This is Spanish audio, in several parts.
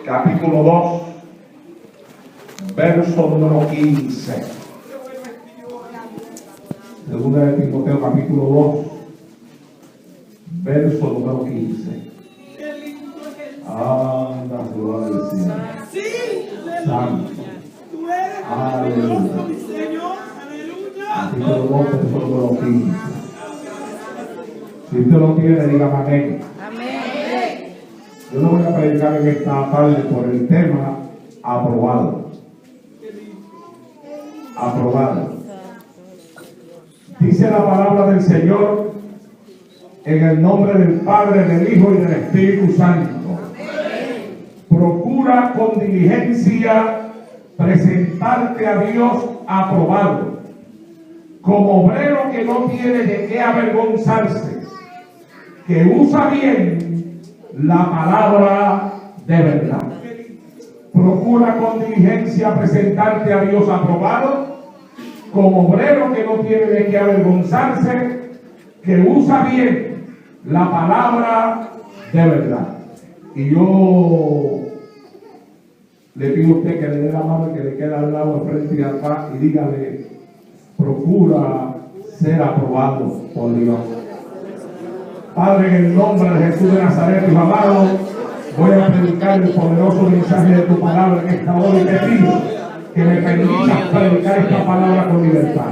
capítulo 2, verso número 15. Segunda de Timoteo, capítulo 2, verso número 15. Anda, gloria al Señor. Santo. Aleluya. Capítulo 2, verso número 15. Si usted lo tiene, diga amén. Amén. Yo no voy a predicar en esta tarde por el tema aprobado. Aprobado. Dice la palabra del Señor en el nombre del Padre, del Hijo y del Espíritu Santo. Procura con diligencia presentarte a Dios aprobado, como obrero que no tiene de qué avergonzarse, que usa bien la palabra de verdad. Procura con diligencia presentarte a Dios aprobado, como obrero que no tiene de qué avergonzarse, que usa bien la palabra de verdad. Y yo le pido a usted que le dé la mano que le queda al lado, de frente y atrás, y dígale: procura ser aprobado por Dios. Padre, en el nombre de Jesús de Nazaret, Hijo amado, voy a predicar el poderoso mensaje de tu palabra en esta hora y te pido que me permitas predicar esta palabra con libertad.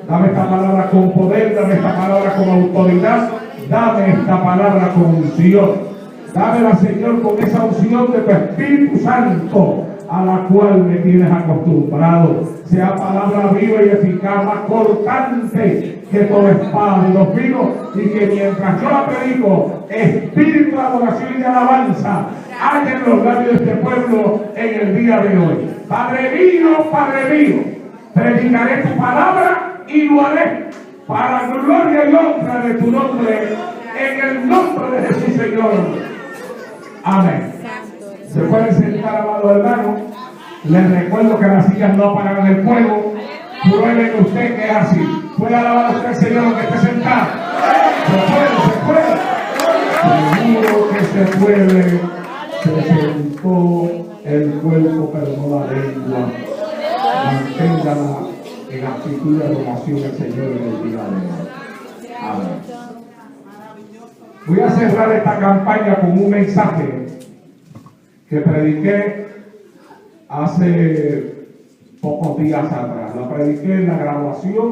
Dame esta palabra con poder, dame esta palabra con autoridad, dame esta palabra con unción. Dámela, Señor, con esa unción de tu Espíritu Santo a la cual me tienes acostumbrado. Sea palabra viva y eficaz, más cortante que toda espada de los filos, y que mientras yo la predico, espíritu de adoración y de alabanza haya en los labios de este pueblo en el día de hoy. Padre mío, predicaré tu palabra y lo haré para gloria y honra de tu nombre, en el nombre de Jesús, Señor. Amén. Se pueden sentar, amados hermanos. Les recuerdo que las sillas no apagan el fuego. Prueben usted que es así. Puede alabar a usted, Señor, que esté sentado. Se puede. Seguro que se puede. Se sentó el cuerpo, pero no la lengua. Manténgala en actitud de adoración al Señor en el día de hoy. Amén. Voy a cerrar esta campaña con un mensaje que prediqué hace pocos días atrás. La prediqué en la graduación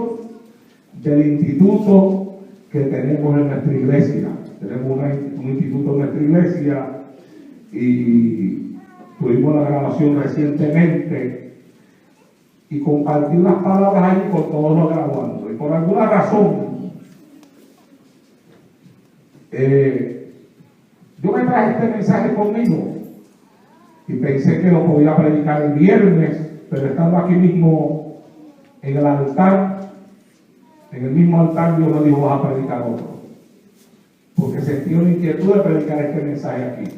del instituto que tenemos en nuestra iglesia. Tenemos un instituto en nuestra iglesia y tuvimos la graduación recientemente y compartí unas palabras ahí con todos los graduandos. Y por alguna razón yo me traje este mensaje conmigo y pensé que lo podía predicar el viernes, pero estando aquí mismo en el altar, en el mismo altar, Dios me dijo: vas a predicar otro, porque sentí una inquietud de predicar este mensaje aquí.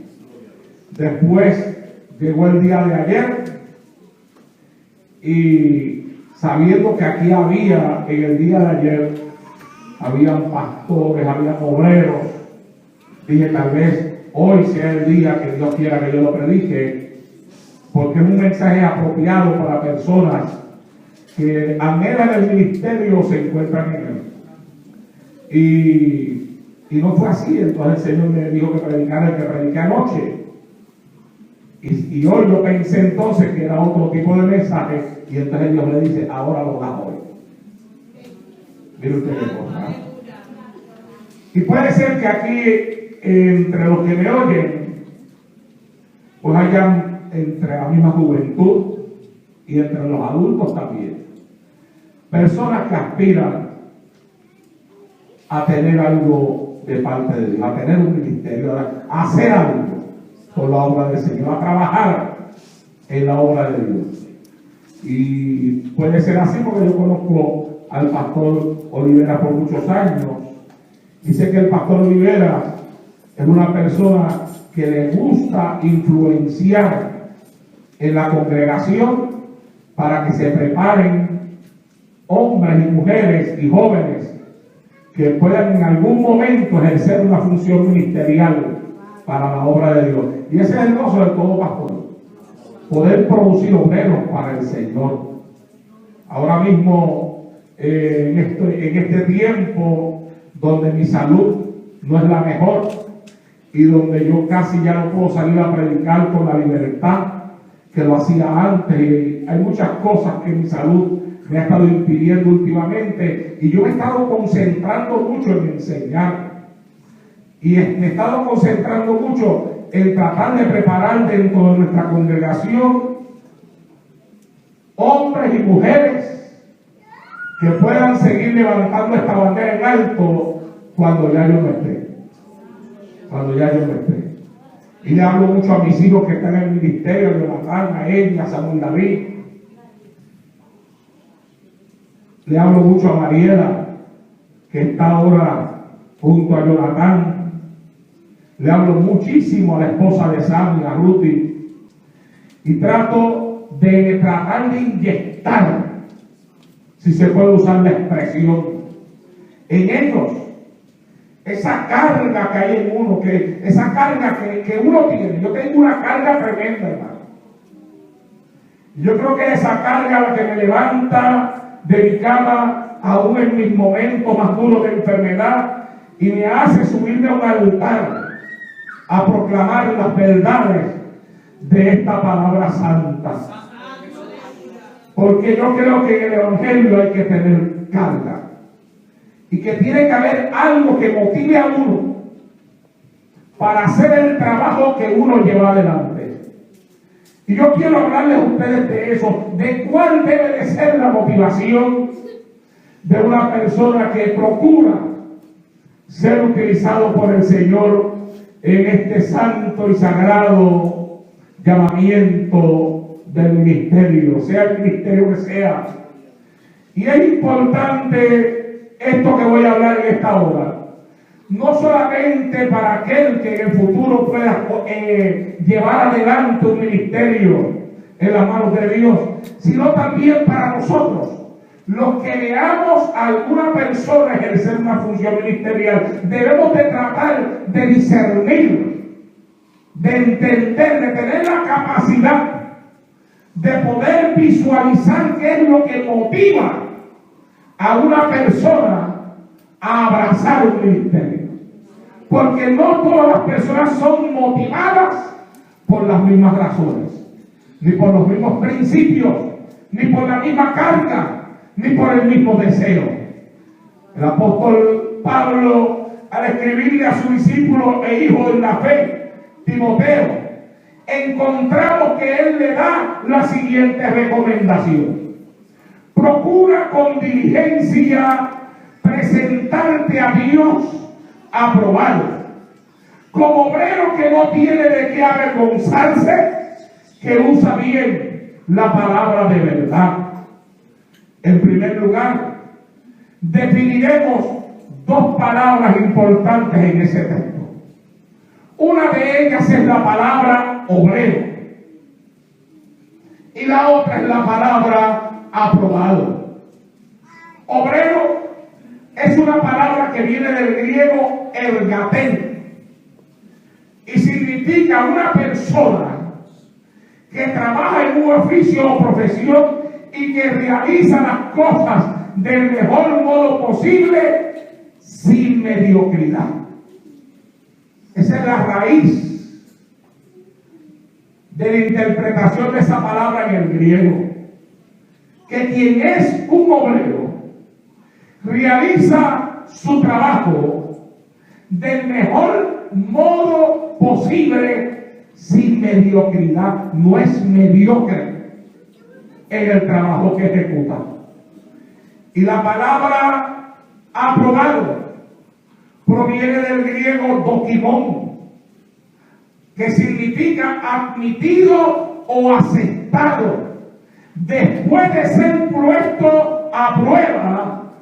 Después llegó el día de ayer y sabiendo que aquí había, en el día de ayer, habían pastores, habían obreros, dije: tal vez hoy sea el día que Dios quiera que yo lo predique, porque es un mensaje apropiado para personas que anhelan el ministerio o se encuentran en él. Y no fue así. Entonces el Señor me dijo que predicara el que prediqué anoche. Y hoy yo pensé entonces que era otro tipo de mensaje, y entonces Dios le dice: ahora lo das hoy. Mire usted qué cosa. Y puede ser que aquí, entre los que me oyen, pues hayan entre la misma juventud y entre los adultos también, personas que aspiran a tener algo de parte de Dios, a tener un ministerio, a hacer algo por la obra del Señor, a trabajar en la obra de Dios. Y puede ser así porque yo conozco al pastor Olivera por muchos años. Dice que el pastor Olivera es una persona que le gusta influenciar en la congregación para que se preparen hombres y mujeres y jóvenes que puedan en algún momento ejercer una función ministerial para la obra de Dios. Y ese es el gozo de todo pastor. poder producir obreros para el Señor. Ahora mismo, en este tiempo donde mi salud no es la mejor y donde yo casi ya no puedo salir a predicar con la libertad que lo hacía antes, y hay muchas cosas que mi salud me ha estado impidiendo últimamente, y yo me he estado concentrando mucho en enseñar, y me he estado concentrando mucho en tratar de preparar dentro de nuestra congregación hombres y mujeres que puedan seguir levantando esta bandera en alto cuando ya yo no esté. Cuando ya yo no esté. Y le hablo mucho a mis hijos que están en el ministerio, a Jonathan, a ella, a Samuel David. Le hablo mucho a Mariela, que está ahora junto a Jonathan. Le hablo muchísimo a la esposa de Sammy, a Ruthie. Y trato de inyectar, si se puede usar la expresión, en ellos esa carga que hay en uno, esa carga que uno tiene. Yo tengo una carga tremenda, hermano. Yo creo que esa carga la que me levanta de mi cama, aún en mis momentos más duros de enfermedad, y me hace subirme a un altar a proclamar las verdades de esta palabra santa. Porque yo creo que en el Evangelio hay que tener carga. Y que tiene que haber algo que motive a uno para hacer el trabajo que uno lleva adelante. Y yo quiero hablarles a ustedes de eso, de cuál debe de ser la motivación de una persona que procura ser utilizado por el Señor en este santo y sagrado llamamiento del ministerio, sea el ministerio que sea. Y es importante esto que voy a hablar en esta hora, no solamente para aquel que en el futuro pueda llevar adelante un ministerio en las manos de Dios, sino también para nosotros, los que veamos a alguna persona ejercer una función ministerial. Debemos de tratar de discernir, de entender, de tener la capacidad de poder visualizar qué es lo que motiva a una persona a abrazar un ministerio. Porque no todas las personas son motivadas por las mismas razones, ni por los mismos principios, ni por la misma carga, ni por el mismo deseo. El apóstol Pablo, al escribirle a su discípulo e hijo en la fe, Timoteo, encontramos que él le da la siguiente recomendación: procura con diligencia presentarte a Dios aprobado, como obrero que no tiene de qué avergonzarse, que usa bien la palabra de verdad. En primer lugar, definiremos dos palabras importantes en ese texto. Una de ellas es la palabra obrero y la otra es la palabra aprobado. Obrero es una palabra que viene del griego ergatén y significa una persona que trabaja en un oficio o profesión y que realiza las cosas del mejor modo posible sin mediocridad. Esa es la raíz de la interpretación de esa palabra en el griego. Que quien es un obrero realiza su trabajo del mejor modo posible sin mediocridad. No es mediocre en el trabajo que ejecuta. Y la palabra aprobado proviene del griego dokimon, que significa admitido o aceptado después de ser puesto a prueba,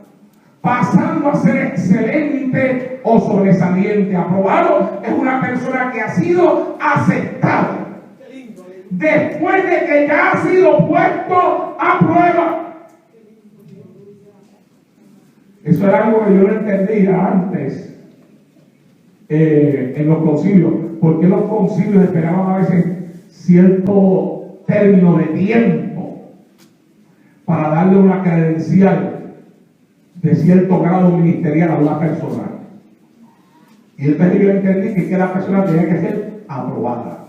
pasando a ser excelente o sobresaliente. Aprobado es una persona que ha sido aceptada después de que ya ha sido puesto a prueba. Eso era algo que yo no entendía antes en los concilios. ¿Por qué los concilios esperaban a veces cierto término de tiempo para darle una credencial de cierto grado ministerial a una persona. Y entonces yo entendí que la persona tenía que ser aprobada.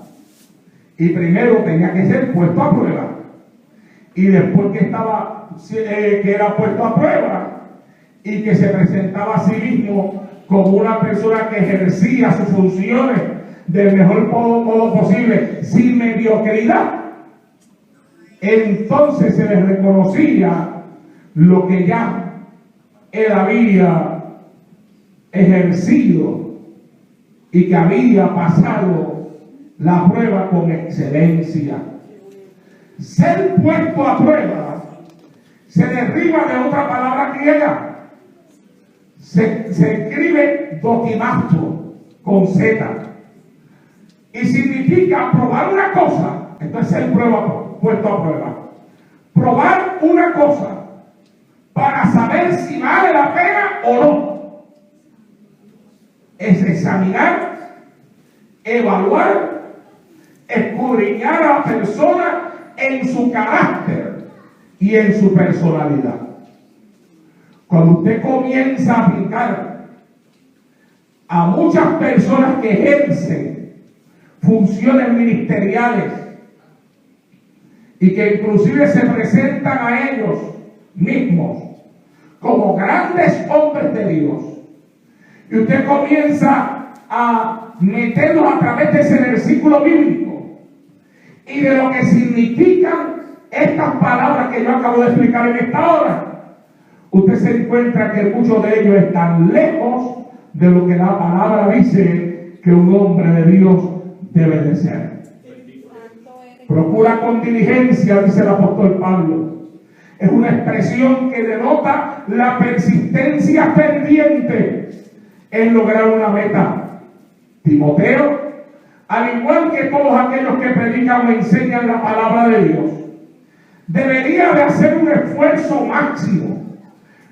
Y primero tenía que ser puesto a prueba. Y después que era puesto a prueba y que se presentaba a sí mismo como una persona que ejercía sus funciones del mejor modo posible, sin mediocridad, entonces se le reconocía lo que ya él había ejercido y que había pasado la prueba con excelencia. Ser puesto a prueba se deriva de otra palabra griega. Se escribe dokimazo con Z y significa probar una cosa. Esto es ser puesto a prueba. Probar una cosa para saber si vale la pena o no. Es examinar, evaluar, escudriñar a la persona en su carácter y en su personalidad. Cuando usted comienza a aplicar a muchas personas que ejercen funciones ministeriales y que inclusive se presentan a ellos mismos como grandes hombres de Dios, y usted comienza a meterlos a través de ese versículo bíblico y de lo que significan estas palabras que yo acabo de explicar en esta hora, usted se encuentra que muchos de ellos están lejos de lo que la palabra dice que un hombre de Dios debe de ser. Procura con diligencia, dice el apóstol Pablo. Es una expresión que denota la persistencia pendiente en lograr una meta. Timoteo, al igual que todos aquellos que predican o enseñan la palabra de Dios, debería de hacer un esfuerzo máximo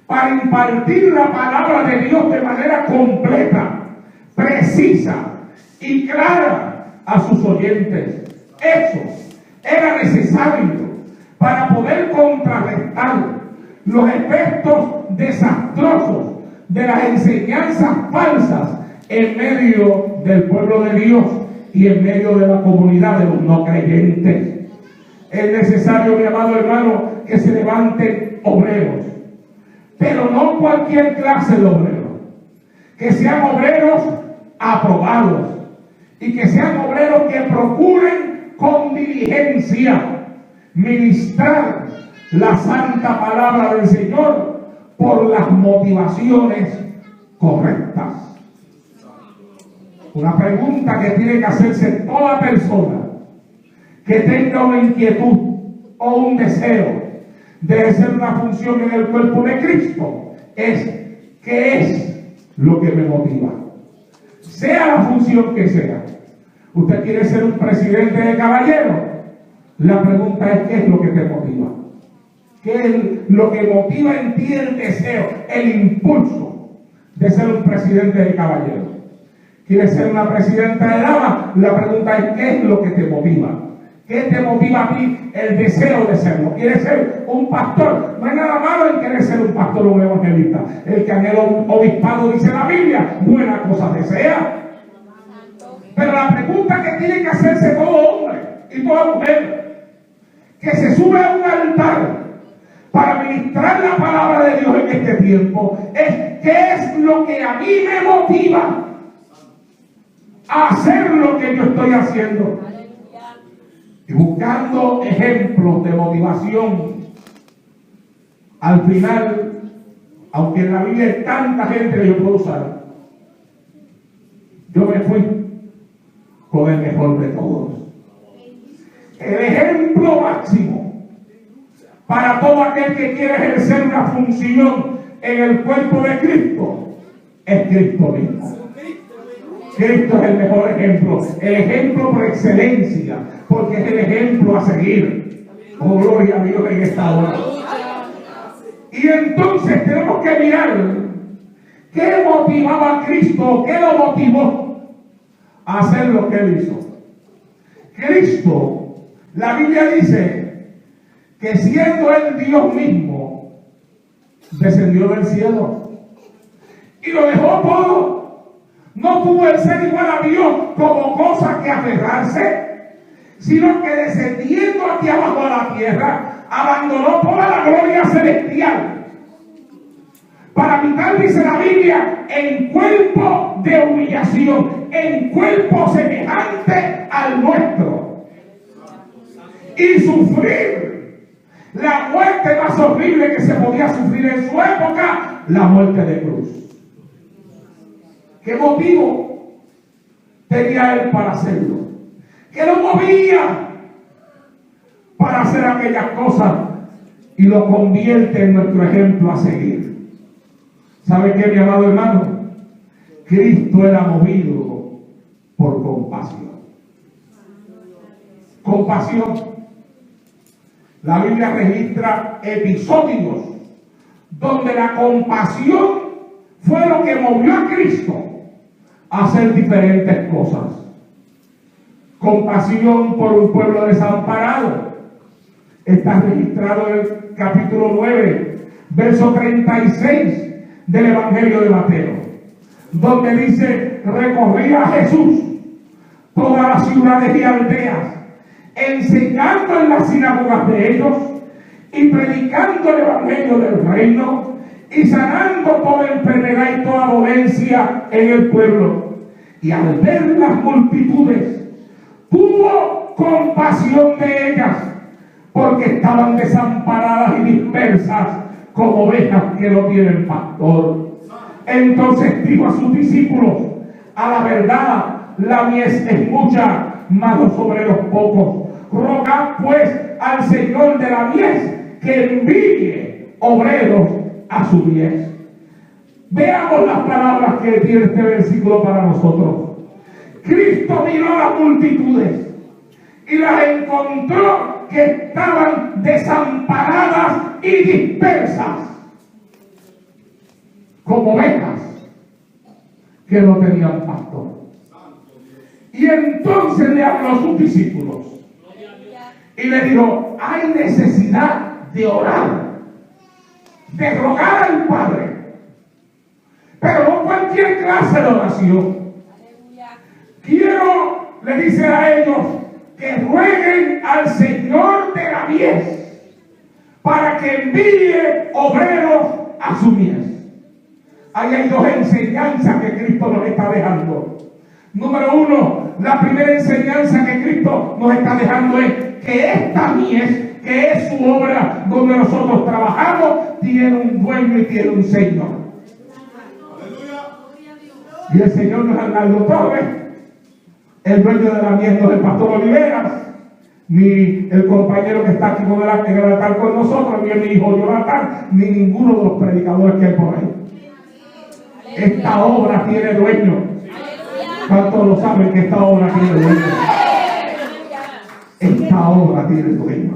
para impartir la palabra de Dios de manera completa, precisa y clara a sus oyentes. Eso era necesario para poder contrarrestar los efectos desastrosos de las enseñanzas falsas en medio del pueblo de Dios y en medio de la comunidad de los no creyentes. Es necesario, mi amado hermano, que se levanten obreros, pero no cualquier clase de obreros, que sean obreros aprobados y que sean obreros que procuren con diligencia ministrar la santa palabra del Señor por las motivaciones correctas. Una pregunta que tiene que hacerse toda persona que tenga una inquietud o un deseo de hacer una función en el cuerpo de Cristo es: ¿qué es lo que me motiva? Sea la función que sea. ¿Usted quiere ser un presidente de caballeros? La pregunta es: ¿qué es lo que te motiva? ¿Qué es lo que motiva en ti el deseo, el impulso de ser un presidente de caballeros? ¿Quieres ser una presidenta de damas? La pregunta es: ¿qué es lo que te motiva? ¿Qué te motiva a ti el deseo de serlo? ¿Quieres ser un pastor? No hay nada malo en querer ser un pastor o un evangelista. El que anhela un obispado, dice la Biblia, buena cosa desea. Pero la pregunta que tiene que hacerse todo hombre y toda mujer que se sube a un altar para ministrar la palabra de Dios en este tiempo es: ¿qué es lo que a mí me motiva a hacer lo que yo estoy haciendo? Y buscando ejemplos de motivación, al final, aunque en la Biblia hay tanta gente que yo puedo usar, yo me fui con el mejor de todos. El ejemplo máximo para todo aquel que quiere ejercer una función en el cuerpo de Cristo es Cristo mismo. Cristo es el mejor ejemplo, el ejemplo por excelencia, porque es el ejemplo a seguir. Oh, gloria a Dios en esta hora. Y entonces tenemos que mirar qué motivaba a Cristo, qué lo motivó a hacer lo que él hizo. Cristo La Biblia dice que siendo Él Dios mismo, descendió del cielo y lo dejó todo. No pudo Él ser igual a Dios como cosa que aferrarse, sino que descendiendo aquí abajo a la tierra, abandonó toda la gloria celestial para habitar, dice la Biblia, en cuerpo de humillación, en cuerpo semejante al nuestro, y sufrir la muerte más horrible que se podía sufrir en su época, la muerte de cruz. ¿Qué motivo tenía Él para hacerlo? ¿Qué lo movía para hacer aquellas cosas? Y lo convierte en nuestro ejemplo a seguir. ¿Sabe qué, mi amado hermano? Cristo era movido por compasión. Compasión. La Biblia registra episodios donde la compasión fue lo que movió a Cristo a hacer diferentes cosas. Compasión por un pueblo desamparado. Está registrado en el capítulo 9, verso 36 del Evangelio de Mateo, donde dice: recorría Jesús todas las ciudades y aldeas, enseñando en las sinagogas de ellos y predicando el Evangelio del reino y sanando toda enfermedad y toda dolencia en el pueblo. Y al ver las multitudes, tuvo compasión de ellas, porque estaban desamparadas y dispersas como ovejas que no tienen pastor. Entonces dijo a sus discípulos: a la verdad, la mies es mucha, mas los obreros pocos. Rogad pues al Señor de la mies que envíe obreros a su mies. Veamos las palabras que tiene este versículo para nosotros. Cristo miró a las multitudes y las encontró que estaban desamparadas y dispersas como ovejas que no tenían pastor. Y entonces le habló a sus discípulos y le dijo: hay necesidad de orar, de rogar al Padre, pero no cualquier clase de oración. Quiero, le dice a ellos, que rueguen al Señor de la mies para que envíe obreros a su mies. Ahí hay dos enseñanzas que Cristo nos está dejando. Número uno, la primera enseñanza que Cristo nos está dejando es que esta mies, que es su obra donde nosotros trabajamos, tiene un dueño y tiene un Señor. Y el Señor no es Arnaldo Torres, el dueño de la mies no es el pastor Oliveras, ni el compañero que está aquí en el altar con nosotros, ni mi hijo Jonathan, ni ninguno de los predicadores que hay por ahí. Esta obra tiene dueño. ¿Cuántos lo saben que esta obra tiene dueño? Esta obra tiene dueño.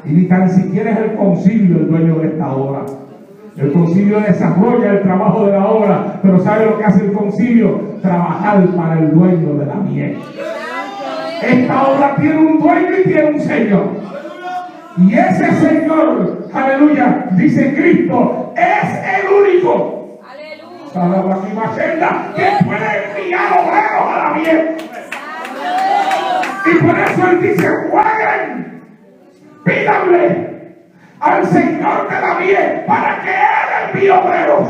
Y ni tan siquiera es el concilio el dueño de esta obra. El concilio desarrolla el trabajo de la obra, pero ¿sabe lo que hace el concilio? Trabajar para el dueño de la mies. Esta obra tiene un dueño y tiene un Señor. Y ese Señor, aleluya, dice Cristo, es el único que puede enviar obreros a la mies. Y por eso Él dice: jueguen, pídanle al Señor de la mies para que Él envíe obreros.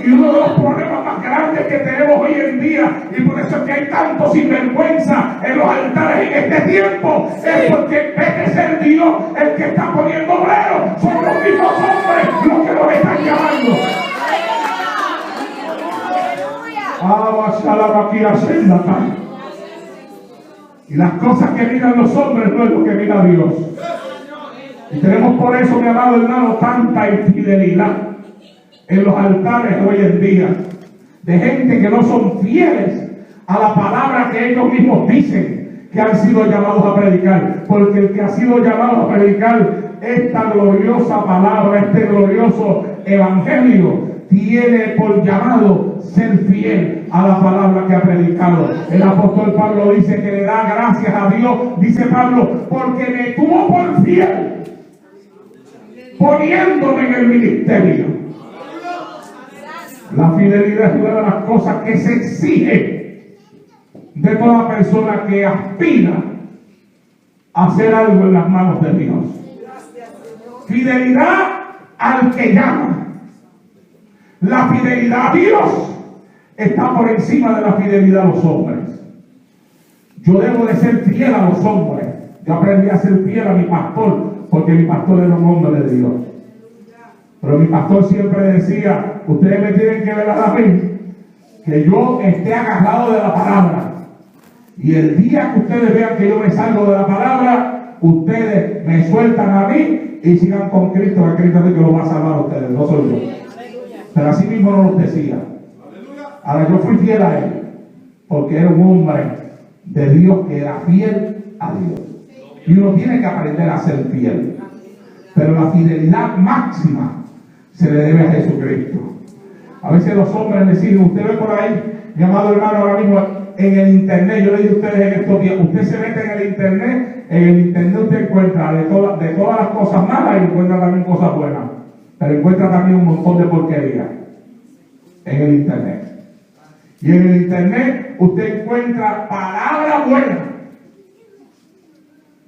Y uno de los problemas más grandes que tenemos hoy en día, y por eso es que hay tanto sinvergüenza en los altares en este tiempo, es porque en vez de ser Dios el que está poniendo obreros, son los mismos hombres los que nos están llamando. Y las cosas que miran los hombres no es lo que mira Dios. Y tenemos por eso, mi amado hermano, tanta infidelidad en los altares hoy en día, de gente que no son fieles a la palabra que ellos mismos dicen que han sido llamados a predicar. Porque el que ha sido llamado a predicar esta gloriosa palabra, este glorioso evangelio, tiene por llamado ser fiel a la palabra que ha predicado. El apóstol Pablo dice que le da gracias a Dios, dice Pablo, porque me tuvo por fiel, poniéndome en el ministerio. La fidelidad es una de las cosas que se exige de toda persona que aspira a hacer algo en las manos de Dios. Fidelidad al que llama. La fidelidad a Dios está por encima de la fidelidad a los hombres. Yo debo de ser fiel a los hombres. Yo aprendí a ser fiel a mi pastor, porque mi pastor era un hombre de Dios. Pero mi pastor siempre decía, ustedes me tienen que ver a mí, que yo esté agarrado de la palabra. Y el día que ustedes vean que yo me salgo de la palabra, ustedes me sueltan a mí y sigan con Cristo, que Cristo es el que lo va a salvar a ustedes, no soy yo. Pero así mismo no lo decía. Ahora yo fui fiel a él, porque era un hombre de Dios que era fiel a Dios. Y uno tiene que aprender a ser fiel. Pero la fidelidad máxima se le debe a Jesucristo. A veces los hombres le siguen. Usted ve por ahí, mi amado hermano, ahora mismo en el internet, yo le digo a ustedes en estos días, usted se mete en el internet usted encuentra de todas las cosas malas y encuentra también cosas buenas. Pero encuentra también un montón de porquería en el internet. Y en el internet usted encuentra palabra buena,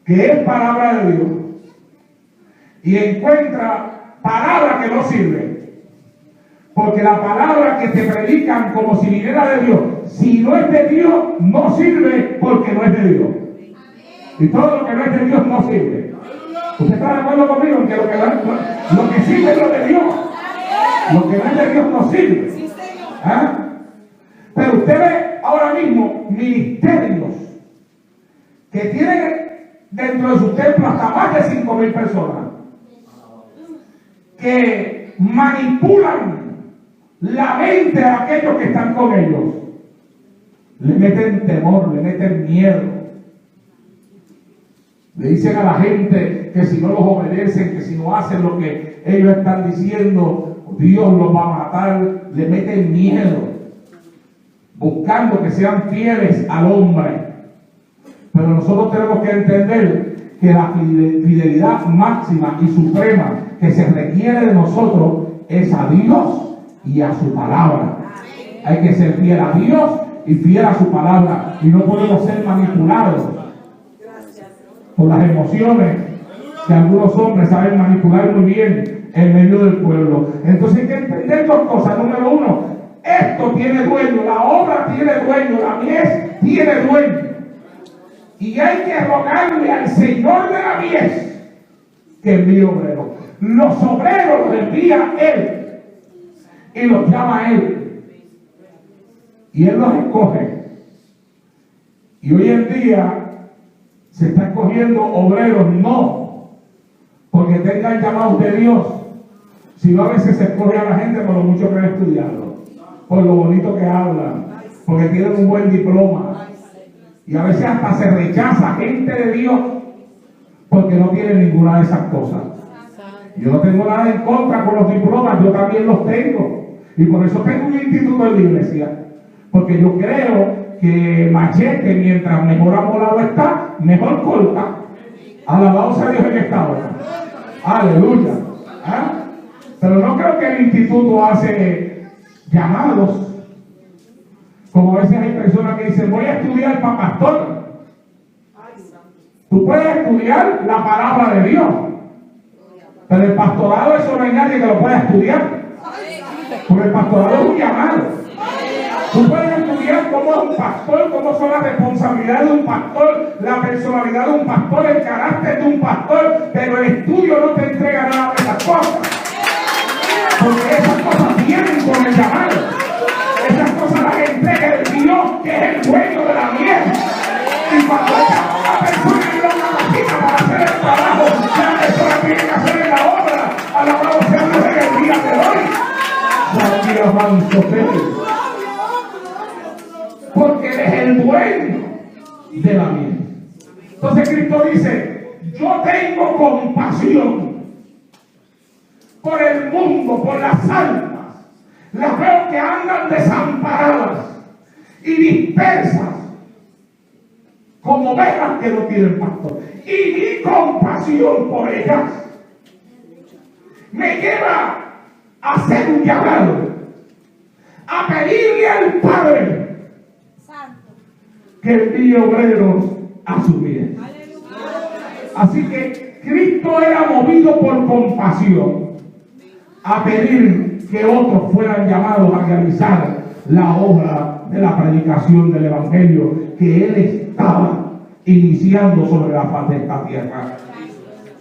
que es palabra de Dios, y encuentra palabra que no sirve. Porque la palabra que te predican como si viniera de Dios, si no es de Dios, no sirve porque no es de Dios. Y todo lo que no es de Dios no sirve. ¿Usted está de acuerdo conmigo en que lo que sirve es lo de Dios? Lo que no es de Dios no sirve. ¿Ah? Pero usted ve ahora mismo ministerios que tienen dentro de su templo hasta más de 5,000 personas que manipulan la mente a aquellos que están con ellos. Le meten temor, le meten miedo. Le dicen a la gente que si no los obedecen, que si no hacen lo que ellos están diciendo, Dios los va a matar. Le meten miedo, buscando que sean fieles al hombre. Pero nosotros tenemos que entender que la fidelidad máxima y suprema que se requiere de nosotros es a Dios y a su palabra. Hay que ser fiel a Dios y fiel a su palabra, y no podemos ser manipulados por las emociones que algunos hombres saben manipular muy bien en medio del pueblo. Entonces hay que entender dos cosas. Número uno, esto tiene dueño, la obra tiene dueño, la mies tiene dueño, y hay que rogarle al Señor de la mies que envíe obreros. Los obreros los envía Él y los llama Él, y Él los escoge. Y hoy en día se está escogiendo obreros no porque tengan llamados de Dios, sino a veces se escoge a la gente por lo mucho que han estudiado, por lo bonito que hablan, porque tienen un buen diploma. Y a veces hasta se rechaza gente de Dios porque no tienen ninguna de esas cosas. Yo no tengo nada en contra con los diplomas, yo también los tengo. Y por eso tengo un instituto en la iglesia. Porque yo creo que machete, mientras mejor amolado está, mejor corta. Alabado sea Dios en esta hora. Aleluya. ¿Ah? Pero no creo que el instituto hace llamados. Como a veces hay personas que dicen, voy a estudiar para pastor. Tú puedes estudiar la palabra de Dios, pero el pastorado, eso no hay nadie que lo pueda estudiar. Porque el pastorado es un llamado. Tú puedes estudiar cómo es un pastor, cómo son las responsabilidades de un pastor, la personalidad de un pastor, el carácter de un pastor, pero el estudio no te entrega nada de esas cosas. Porque esas cosas vienen con el llamado. Esas cosas las entrega el Dios, que es el dueño de la miel. Y cuando la persona le da una máquina para hacer el trabajo, la persona tiene que hacer la obra. Alabado sea Dios en el día de hoy. Porque Él es el dueño de la miel. Entonces Cristo dice, yo tengo compasión por el mundo, por las almas, Las veo que andan desamparadas y dispersas como ovejas que no tienen pastor. Y mi compasión por ellas me lleva a hacer un llamado, a pedirle al Padre que envíe obreros a su bien. Así que Cristo era movido por compasión a pedir que otros fueran llamados a realizar la obra de la predicación del Evangelio que Él estaba iniciando sobre la faz de esta tierra.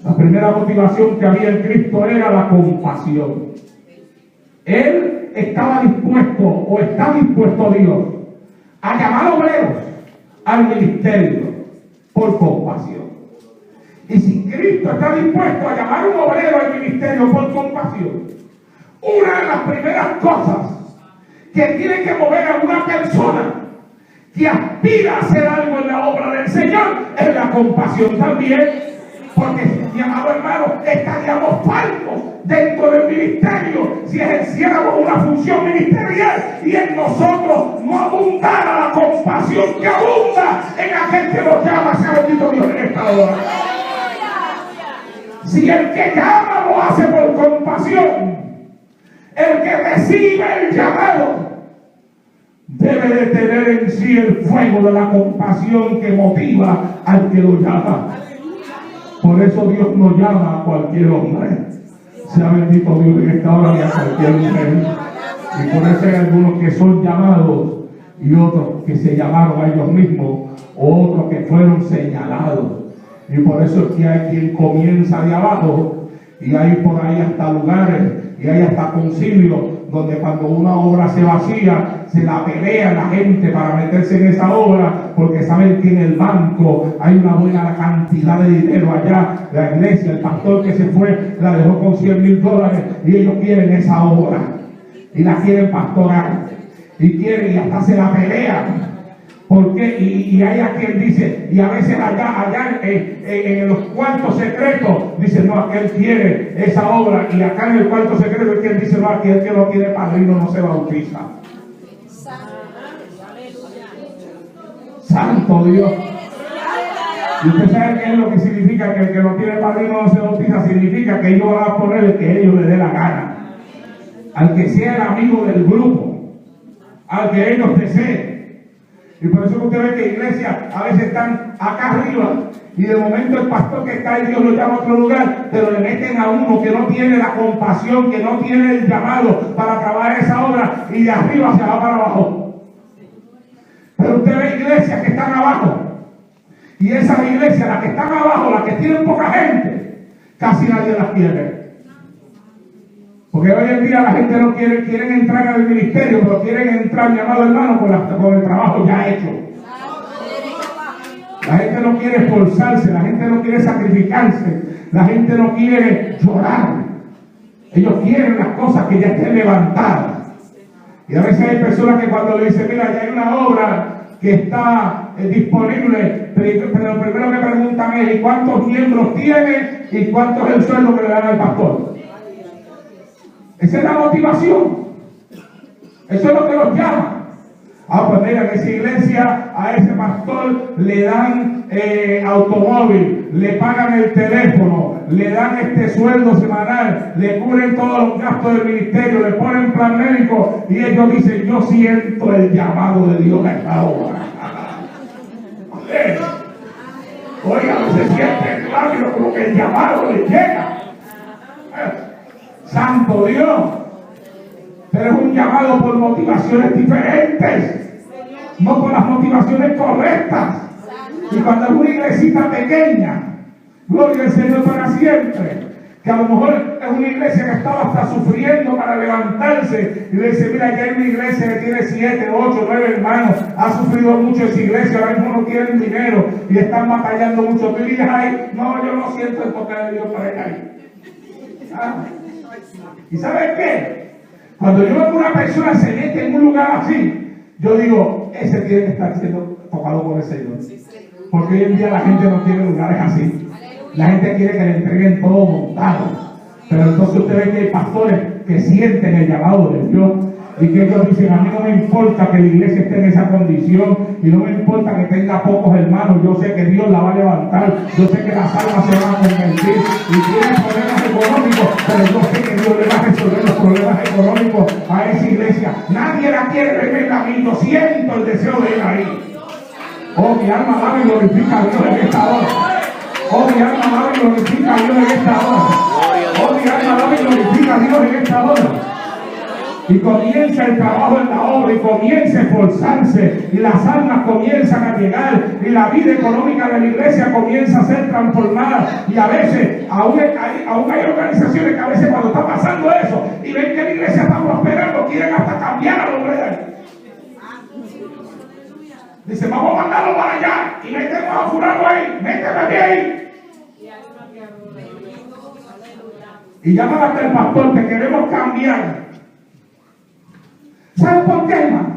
La primera motivación que había en Cristo era la compasión. Él estaba dispuesto, o está dispuesto Dios, a llamar obreros al ministerio por compasión. Y si Cristo está dispuesto a llamar un obrero al ministerio por compasión, una de las primeras cosas que tiene que mover a una persona que aspira a hacer algo en la obra del Señor es la compasión también. Porque, mi amado hermano, estaríamos faltos dentro del ministerio si ejerciéramos una función ministerial y en nosotros no abundara la compasión que abunda en aquel que nos llama. Sea bendito Dios en esta hora. Si el que llama lo hace por compasión, el que recibe el llamado debe de tener en sí el fuego de la compasión que motiva al que lo llama. Por eso Dios no llama a cualquier hombre. Sea bendito Dios en esta hora, ni a cualquier mujer. Y por eso hay algunos que son llamados y otros que se llamaron a ellos mismos, o otros que fueron señalados. Y por eso es que hay quien comienza de abajo, y hay por ahí hasta lugares y hay hasta concilios donde cuando una obra se vacía, se la pelea la gente para meterse en esa obra, porque saben que en el banco hay una buena cantidad de dinero allá. La iglesia, el pastor que se fue, la dejó con $100,000 y ellos quieren esa obra y la quieren pastorar y quieren, y hasta se la pelean. ¿Por qué? Y hay a quien dice, y a veces allá en los cuartos secretos, dice, no, aquel quiere esa obra, y acá en el cuarto secreto es quien dice, no, aquel que no tiene padrino no se bautiza. Santo Dios. Y usted sabe qué es lo que significa que el que no tiene padrino no se bautiza. Significa que ellos van a poner el que ellos les dé la gana, al que sea el amigo del grupo, al que ellos deseen. Y por eso usted ve que iglesias a veces están acá arriba y de momento el pastor que está ahí, Dios lo llama a otro lugar, pero le meten a uno que no tiene la compasión, que no tiene el llamado para trabajar esa obra, y de arriba se va para abajo. Pero usted ve iglesias que están abajo, y esas iglesias, las que están abajo, las que tienen poca gente, casi nadie las quiere. Porque hoy en día la gente no quiere entrar al ministerio, pero quieren entrar, mi amado hermano, con el trabajo ya hecho. La gente no quiere esforzarse, la gente no quiere sacrificarse, la gente no quiere llorar. Ellos quieren las cosas que ya estén levantadas. Y a veces hay personas que cuando le dicen, mira, ya hay una obra que está disponible, pero lo primero que preguntan es, ¿y cuántos miembros tiene? ¿Y cuánto es el sueldo que le dan al pastor? Esa es la motivación. Eso es lo que los llama. Pues mira, en esa iglesia a ese pastor le dan automóvil, le pagan el teléfono, le dan este sueldo semanal, le cubren todos los gastos del ministerio, le ponen plan médico, y ellos dicen, yo siento el llamado de Dios a esta hora. Oiga, se siente claro como que el llamado le llega. Santo Dios. Pero es un llamado por motivaciones diferentes, no por las motivaciones correctas. Y cuando es una iglesita pequeña, gloria al Señor para siempre, que a lo mejor es una iglesia que estaba hasta sufriendo para levantarse, y le dice, mira, ya hay una iglesia que tiene 7, 8, 9 hermanos, ha sufrido mucho esa iglesia, ahora mismo no tienen dinero y están batallando mucho. Tú dices, ay, no, yo no siento el toque de Dios para ir ahí. ¿Y sabes qué? Cuando yo veo que una persona se mete en un lugar así, yo digo, ese tiene que estar siendo tocado por el Señor. Porque hoy en día la gente no quiere lugares así. La gente quiere que le entreguen todo montado. Pero entonces usted ve que hay pastores que sienten el llamado de Dios Y que ellos dicen, a mí no me importa que la iglesia esté en esa condición y no me importa que tenga pocos hermanos, yo sé que Dios la va a levantar, yo sé que las almas se van a convertir y tienen problemas económicos, pero yo sé que Dios le va a resolver los problemas económicos a esa iglesia. Nadie la quiere ver a mí, yo siento el deseo de ir ahí. Oh, mi alma alaba y glorifica a Dios en esta hora. Oh, mi alma alaba y glorifica a Dios en esta hora. Oh, mi alma alaba y glorifica a Dios en esta hora. Y comienza el trabajo en la obra y comienza a esforzarse y las almas comienzan a llegar y la vida económica de la iglesia comienza a ser transformada. Y a veces aún hay organizaciones que a veces cuando está pasando eso y ven que la iglesia está prosperando, quieren hasta cambiar a los reyes. Dice, vamos a mandarlo para allá y metemos a fulano ahí, méteme ahí. Y llaman hasta el pastor, te queremos cambiar. ¿Saben por qué, hermano?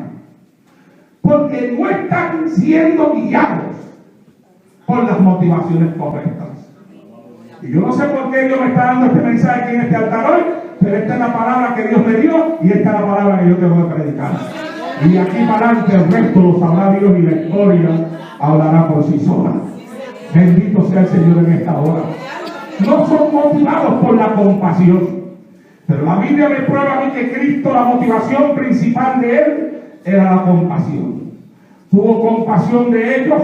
Porque no están siendo guiados por las motivaciones correctas. Y yo no sé por qué Dios me está dando este mensaje aquí en este altar hoy, pero esta es la palabra que Dios me dio y esta es la palabra que yo tengo que predicar. Y de aquí para adelante el resto lo sabrá Dios y la historia hablará por sí sola. Bendito sea el Señor en esta hora. No son motivados por la compasión. Pero la Biblia me prueba a mí que Cristo, la motivación principal de Él era la compasión. Tuvo compasión de ellos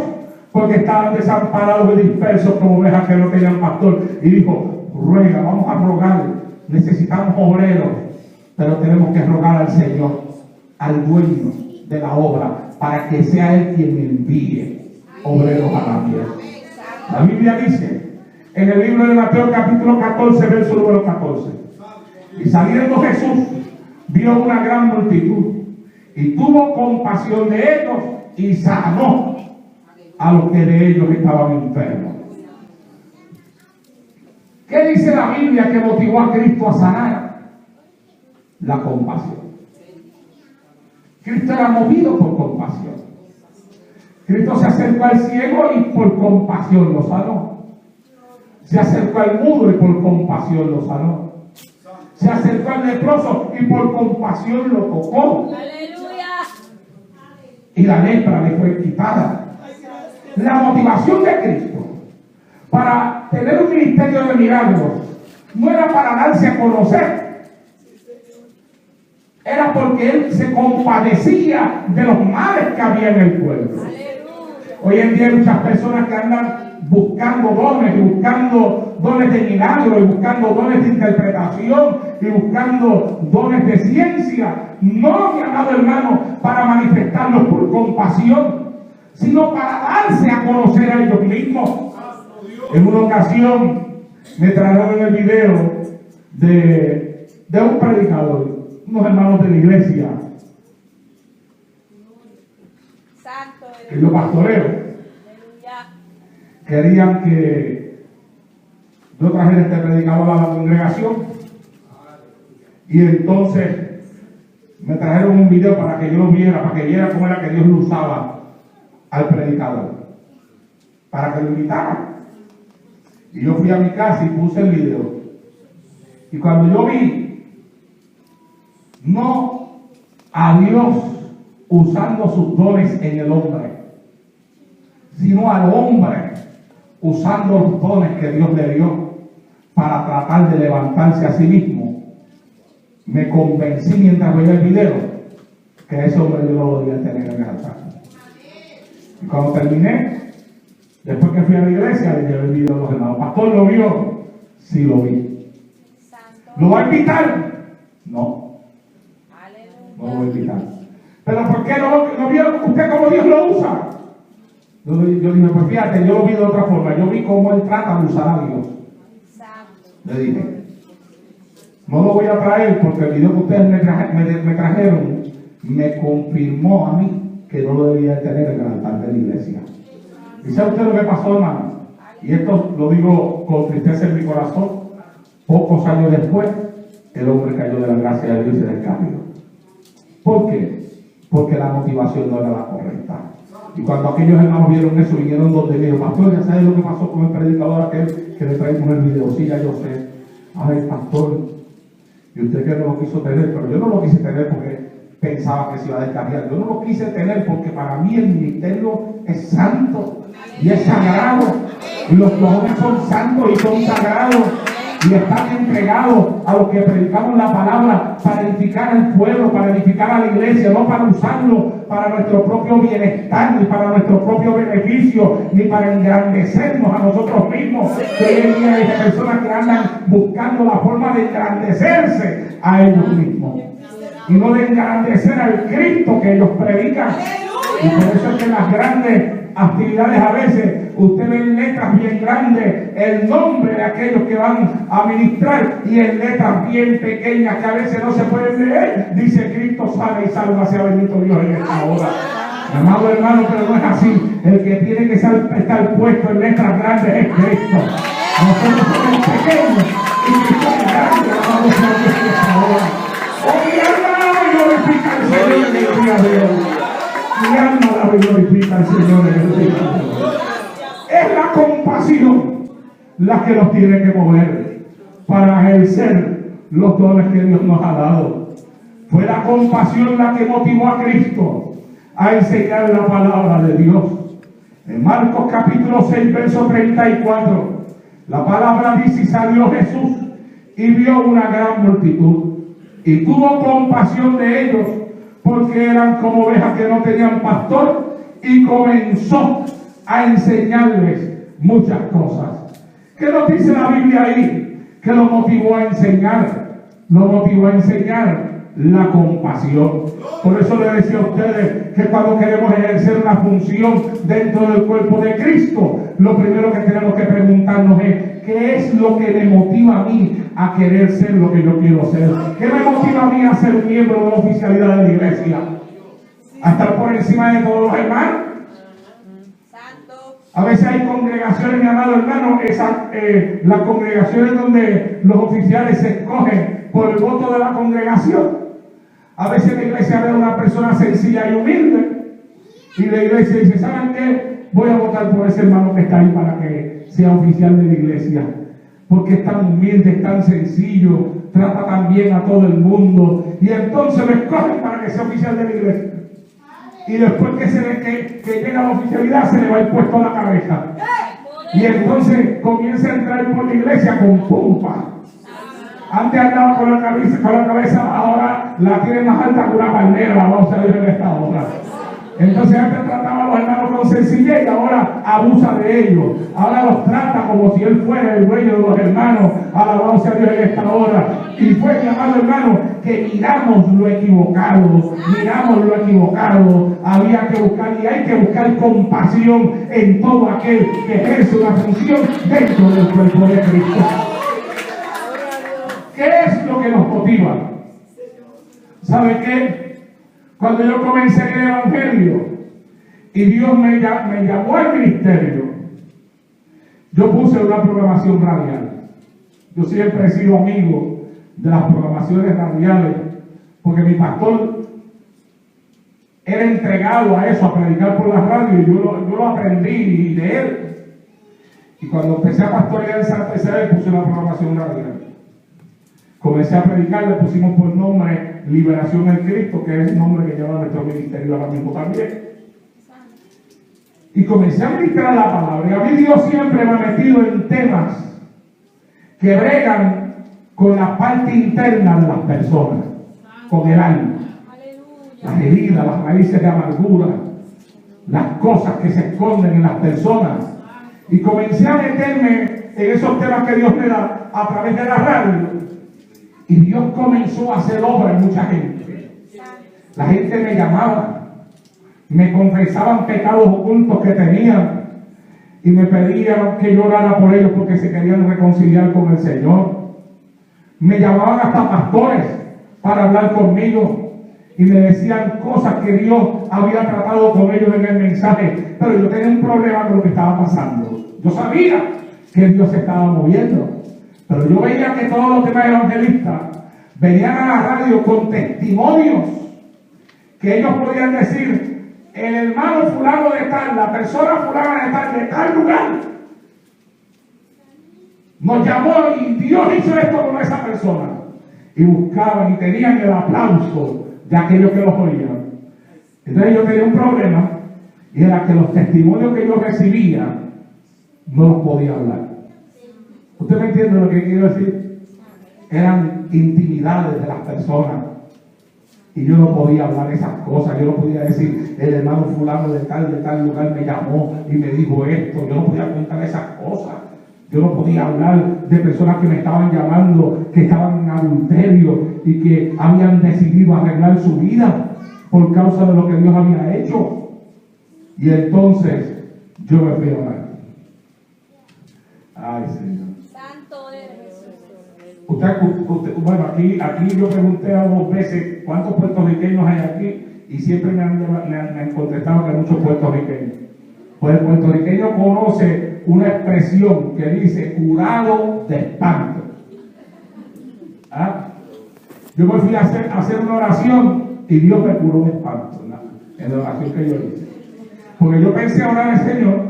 porque estaban desamparados y dispersos como ovejas que no tenían pastor. Y dijo, ruega, vamos a rogar, necesitamos obreros, pero tenemos que rogar al Señor, al dueño de la obra, para que sea Él quien envíe obreros a la tierra. La Biblia dice, en el libro de Mateo capítulo 14, verso número 14, y saliendo Jesús, vio una gran multitud y tuvo compasión de ellos y sanó a los que de ellos estaban enfermos. ¿Qué dice la Biblia que motivó a Cristo a sanar? La compasión. Cristo era movido por compasión. Cristo se acercó al ciego y por compasión lo sanó. Se acercó al mudo y por compasión lo sanó. Se acercó al leproso y por compasión lo tocó. ¡Aleluya! Y la lepra le fue quitada. La motivación de Cristo para tener un ministerio de milagros no era para darse a conocer. Era porque Él se compadecía de los males que había en el pueblo. Hoy en día hay muchas personas que andan buscando dones y buscando dones de milagro y buscando dones de interpretación y buscando dones de ciencia, no, mi amado hermano, para manifestarlos por compasión, sino para darse a conocer a ellos mismos. En una ocasión me trajeron el video de un predicador, unos hermanos de la iglesia que yo pastoreo. Querían que yo trajera este predicador a la congregación y entonces me trajeron un video para que yo lo viera, para que viera cómo era que Dios lo usaba al predicador, para que lo invitara. Y yo fui a mi casa y puse el video, y cuando yo vi no a Dios usando sus dones en el hombre, sino al hombre usando los dones que Dios le dio para tratar de levantarse a sí mismo, me convencí mientras veía el video que ese hombre yo no lo debía tener en el altar. Y cuando terminé, después que fui a la iglesia, le llevé el video a los hermanos. ¿Pastor lo vio? Sí, lo vi. ¿Lo va a invitar? No. No lo voy a invitar. ¿Pero por qué no vio usted cómo Dios lo usa? Yo dije, pues fíjate, yo lo vi de otra forma. Yo vi cómo Él trata de usar a Dios. Le dije, no lo voy a traer porque el video que ustedes me trajeron me confirmó a mí que no lo debía tener en el altar de la iglesia. ¿Y sabe usted lo que pasó, hermano? Y esto lo digo con tristeza en mi corazón. Pocos años después, el hombre cayó de la gracia de Dios y se descarrió. ¿Por qué? Porque la motivación no era la correcta. Y cuando aquellos hermanos vieron eso, vinieron donde me dijo, pastor, ¿ya sabes lo que pasó con el predicador aquel que le traímos el video? Sí, ya yo sé. Ay, pastor, y usted que no lo quiso tener, pero yo no lo quise tener porque pensaba que se iba a descarriar. Yo no lo quise tener porque para mí el ministerio es santo y es sagrado. Y los jóvenes son santos y son sagrados y están entregados a los que predicamos la palabra para edificar al pueblo, para edificar a la iglesia, no para usarlo para nuestro propio bienestar, ni para nuestro propio beneficio, ni para engrandecernos a nosotros mismos. Que hoy en día hay personas que andan buscando la forma de engrandecerse a ellos mismos y no de engrandecer al Cristo que ellos predican. Y por eso es que las grandes actividades a veces usted ve en letras bien grandes el nombre de aquellos que van a ministrar y en letras bien pequeñas que a veces no se pueden leer dice Cristo salve y salva, sea bendito Dios en esta hora. Amado hermano, pero no es así. El que tiene que estar puesto en letras grandes es Cristo. Nosotros somos pequeños y Cristo es grande. Amado Dios en esta hora. Oh, mi alma glorifica al Señor en el día de hoy. Mi alma la glorifica al Señor en el día de hoy. Es la compasión la que nos tiene que mover para ejercer los dones que Dios nos ha dado. Fue la compasión la que motivó a Cristo a enseñar la palabra de Dios. En Marcos capítulo 6, verso 34, la palabra dice: y salió Jesús y vio una gran multitud y tuvo compasión de ellos, porque eran como ovejas que no tenían pastor, y comenzó a enseñarles muchas cosas. ¿Qué nos dice la Biblia ahí? Que lo motivó a enseñar. Lo motivó a enseñar la compasión. Por eso le decía a ustedes que cuando queremos ejercer una función dentro del cuerpo de Cristo, lo primero que tenemos que preguntarnos es: ¿qué es lo que me motiva a mí a querer ser lo que yo quiero ser? ¿Qué me motiva a mí a ser miembro de la oficialidad de la iglesia? ¿A estar por encima de todos los hermanos? A veces hay congregaciones, mi amado hermano, las congregaciones donde los oficiales se escogen por el voto de la congregación. A veces la iglesia ve a una persona sencilla y humilde y la iglesia dice: ¿saben qué? Voy a votar por ese hermano que está ahí para que sea oficial de la iglesia, porque es tan humilde, es tan sencillo, trata tan bien a todo el mundo, y entonces lo escogen para que sea oficial de la iglesia. Y después que llega a la oficialidad se le va el puesto a la cabeza. Y entonces comienza a entrar por la iglesia con pompa. Antes andaba con la cabeza, ahora la tiene más alta que una palmera, vamos a ver en esta hora. Entonces antes trataba a los hermanos con sencillez y ahora abusa de ellos. Ahora los trata como si él fuera el dueño de los hermanos. Alabado sea Dios en esta hora. Y fue, mi amado hermano, que miramos lo equivocado. Había que buscar, y hay que buscar compasión en todo aquel que ejerce una función dentro del cuerpo de Cristo. ¿Qué es lo que nos motiva? ¿Sabe qué? Cuando yo comencé el evangelio y Dios me llamó al ministerio, yo puse una programación radial. Yo siempre he sido amigo de las programaciones radiales, porque mi pastor era entregado a eso, a predicar por la radio, y yo lo aprendí de él. Y cuando empecé a pastorear en Santa Isabel, puse una programación radial. Comencé a predicar, le pusimos por nombre Liberación en Cristo, que es el nombre que lleva nuestro ministerio ahora mismo también. Y comencé a ministrar la palabra. Y a mí Dios siempre me ha metido en temas que bregan con la parte interna de las personas, con el alma. Las heridas, las raíces de amargura, las cosas que se esconden en las personas. Y comencé a meterme en esos temas que Dios me da a través de la radio. Y Dios comenzó a hacer obra en mucha gente. La gente me llamaba, me confesaban pecados ocultos que tenían y me pedían que yo orara por ellos porque se querían reconciliar con el Señor. Me llamaban hasta pastores para hablar conmigo y me decían cosas que Dios había tratado con ellos en el mensaje, pero yo tenía un problema con lo que estaba pasando. Yo sabía que Dios se estaba moviendo, pero yo veía que todos los demás evangelistas venían a la radio con testimonios que ellos podían decir: el hermano fulano de tal, la persona fulana de tal lugar, nos llamó y Dios hizo esto con esa persona. Y buscaban y tenían el aplauso de aquellos que los oían. Entonces yo tenía un problema, y era que los testimonios que yo recibía no los podía hablar. ¿Usted me entiende lo que quiero decir? Eran intimidades de las personas. Y yo no podía hablar esas cosas. Yo no podía decir, el hermano fulano de tal lugar me llamó y me dijo esto. Yo no podía contar esas cosas. Yo no podía hablar de personas que me estaban llamando, que estaban en adulterio y que habían decidido arreglar su vida por causa de lo que Dios había hecho. Y entonces yo me fui a orar. Ay, Señor. Santo eres Jesús. Bueno, aquí yo pregunté a 2 veces cuántos puertorriqueños hay aquí y siempre me han contestado que hay muchos puertorriqueños. Pues el puertorriqueño conoce una expresión que dice curado de espanto. ¿Ah? Yo me fui a hacer una oración y Dios me curó de espanto, ¿no? En la oración que yo hice. Porque yo pensé orar al Señor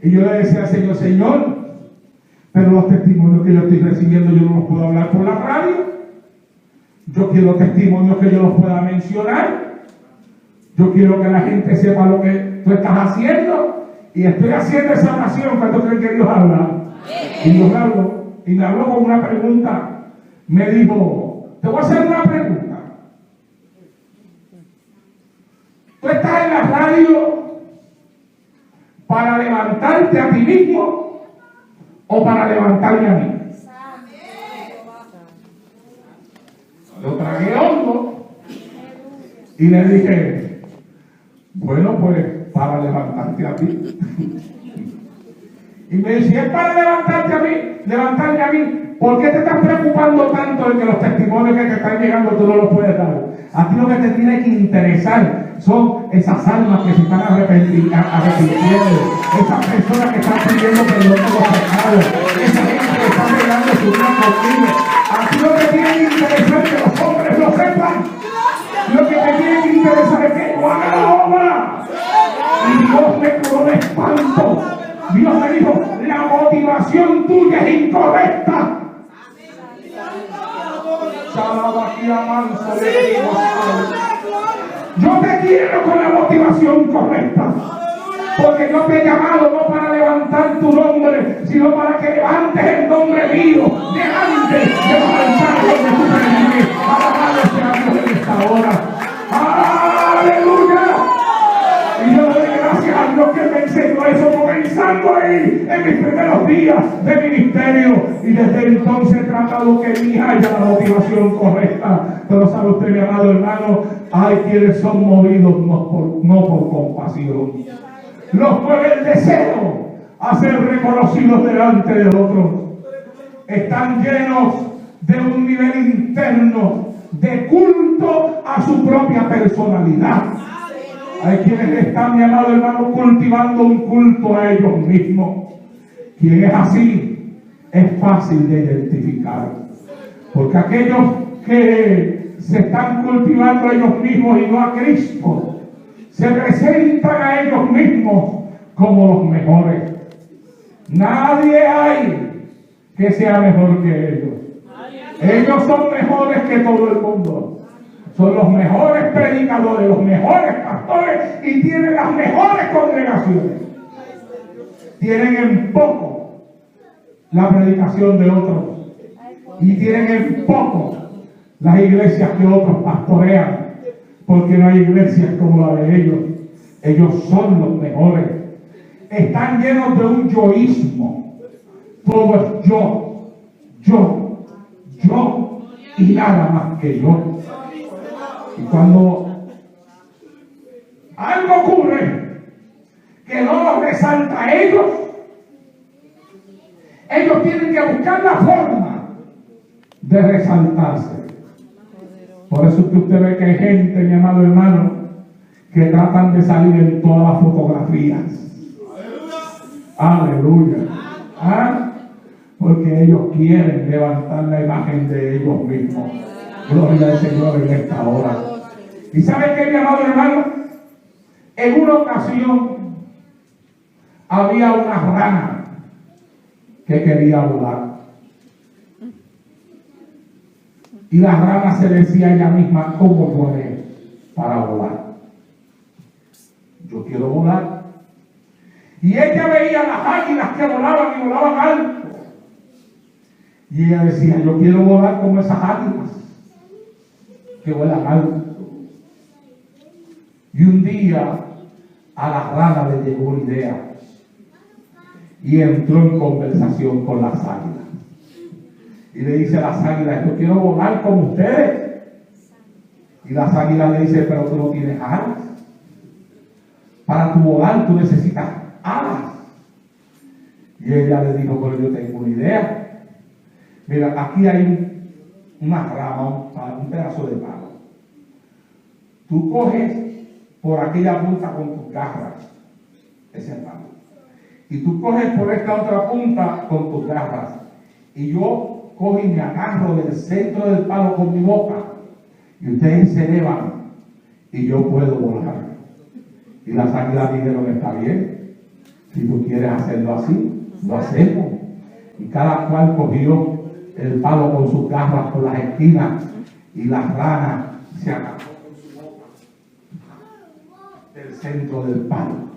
y yo le decía al Señor, Señor, pero los testimonios que yo estoy recibiendo yo no los puedo hablar por la radio. Yo quiero testimonios que yo los pueda mencionar. Yo quiero que la gente sepa lo que tú estás haciendo. Y estoy haciendo esa oración cuando creen que Dios habla. Y Dios me habló. Y me habló con una pregunta. Me dijo, te voy a hacer una pregunta. ¿Tú estás en la radio para levantarte a ti mismo o para levantarme a mí? Lo tragué hondo y le dije, bueno, pues para levantarte a ti. Y me dice, si es para levantarme a mí, ¿por qué te estás preocupando tanto de que los testimonios que te están llegando tú no los puedes dar? A ti lo que te tiene que interesar son esas almas que se están arrepintiendo, esas personas que están pidiendo perdón por los pecados, esa gente que está regando su vida contigo. A ti lo que tiene que interesar es que los hombres lo sepan. Lo que te tiene que interesar es que no haga la obra. Y Dios me curó de espanto. Dios me dijo, la motivación tuya es incorrecta. Yo te quiero con la motivación correcta. Porque yo te he llamado no para levantar tu nombre, sino para que levantes el nombre mío delante de los altares donde tú permites. Alabado sea Dios en esta hora. ¡Aleluya! Y yo le doy gracias a Dios que me enseñó eso comenzando ahí en mis primeros días de ministerio. Y desde entonces he tratado que mi hija haya la motivación correcta. Pero sabe usted, mi amado hermano, hay quienes son movidos no por compasión. Los mueve el deseo a ser reconocidos delante de otros. Están llenos de un nivel interno de culto a su propia personalidad. Hay quienes están, mi amado hermano, cultivando un culto a ellos mismos. Quien es así, es fácil de identificar. Porque aquellos que se están cultivando a ellos mismos y no a Cristo, se presentan a ellos mismos como los mejores. Nadie hay que sea mejor que ellos. Ellos son mejores que todo el mundo. Son los mejores predicadores, los mejores pastores y tienen las mejores congregaciones. Tienen en poco la predicación de otros y tienen en poco las iglesias que otros pastorean, porque no hay iglesias como la de ellos. Ellos son los mejores. Están llenos de un yoísmo. Todo es yo y nada más que yo. Y cuando algo ocurre que no los resalta a ellos tienen que buscar la forma de resaltarse. Por eso es que usted ve que hay gente, mi amado hermano, que tratan de salir en todas las fotografías. Aleluya. ¿Ah? Porque ellos quieren levantar la imagen de ellos mismos. Gloria al Señor en esta hora. ¿Y sabe qué, mi amado hermano? En una ocasión había una rana que quería volar. Y la rana se decía ella misma, ¿cómo puede para volar. Yo quiero volar. Y ella veía las águilas que volaban y volaban alto. Y ella decía, yo quiero volar como esas águilas que vuelan alto. Y un día a la rana le llegó una idea y entró en conversación con las águilas. Y le dice a las águilas, yo quiero volar como ustedes. Y las águilas le dicen, pero tú no tienes alas. Para tu volar tú necesitas alas. Y ella le dijo, pero yo tengo una idea. Mira, aquí hay una rama, un pedazo de palo. Tú coges por aquella punta con tus garras ese palo. Y tú coges por esta otra punta con tus garras. Y yo cojo y me agarro del centro del palo con mi boca. Y ustedes se elevan y yo puedo volar. Y las águilas dijeron, está bien. Si tú quieres hacerlo así, lo hacemos. Y cada cual cogió el palo con sus garras por las esquinas. Y la rana se agarró con su boca del centro del palo.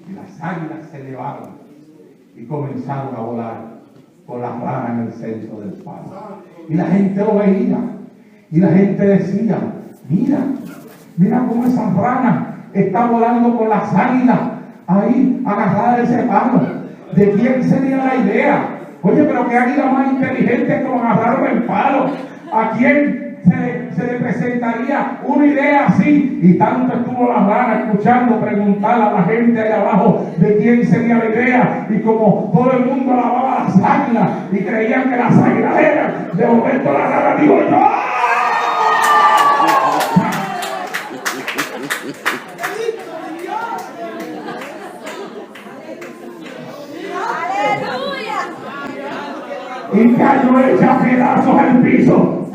Y las águilas se elevaron y comenzaron a volar con la rana en el centro del palo. Y la gente lo veía. Y la gente decía, mira cómo esa rana está volando con las águilas ahí agarrada de ese palo. ¿De quién sería la idea? Oye, pero qué águila más inteligente que lo agarraron el palo. ¿A quién se le presentaría una idea así? Y tanto estuvo la rana escuchando preguntar a la gente allá abajo de quién sería la idea. Y como todo el mundo alababa a las águilas y creían que las águilas eran, de momento la rana dijo, ¡yo! Y cayó hecha pedazos al piso.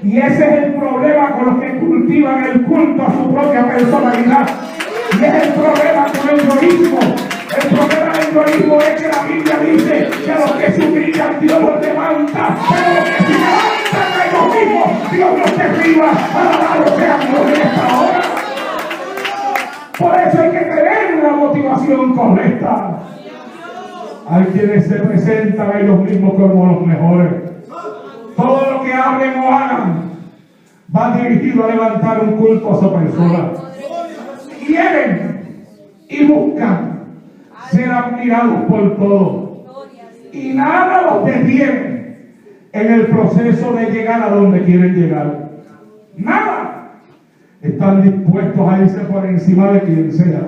Y ese es el problema con los que cultivan el culto a su propia personalidad. Y es el problema con el egoísmo. El problema del egoísmo es que la Biblia dice que a los que se humillan Dios los levanta, pero los que se levantan a ellos mismos, Dios los derriba. Alabado sea Dios en esta hora. Por eso hay que tener una motivación correcta. Hay quienes se presentan a ellos mismos como los mejores. Todo lo que hablen o hagan va dirigido a levantar un culto a su persona. Quieren y buscan ser admirados por todos. Y nada los detiene en el proceso de llegar a donde quieren llegar. Nada. Están dispuestos a irse por encima de quien sea,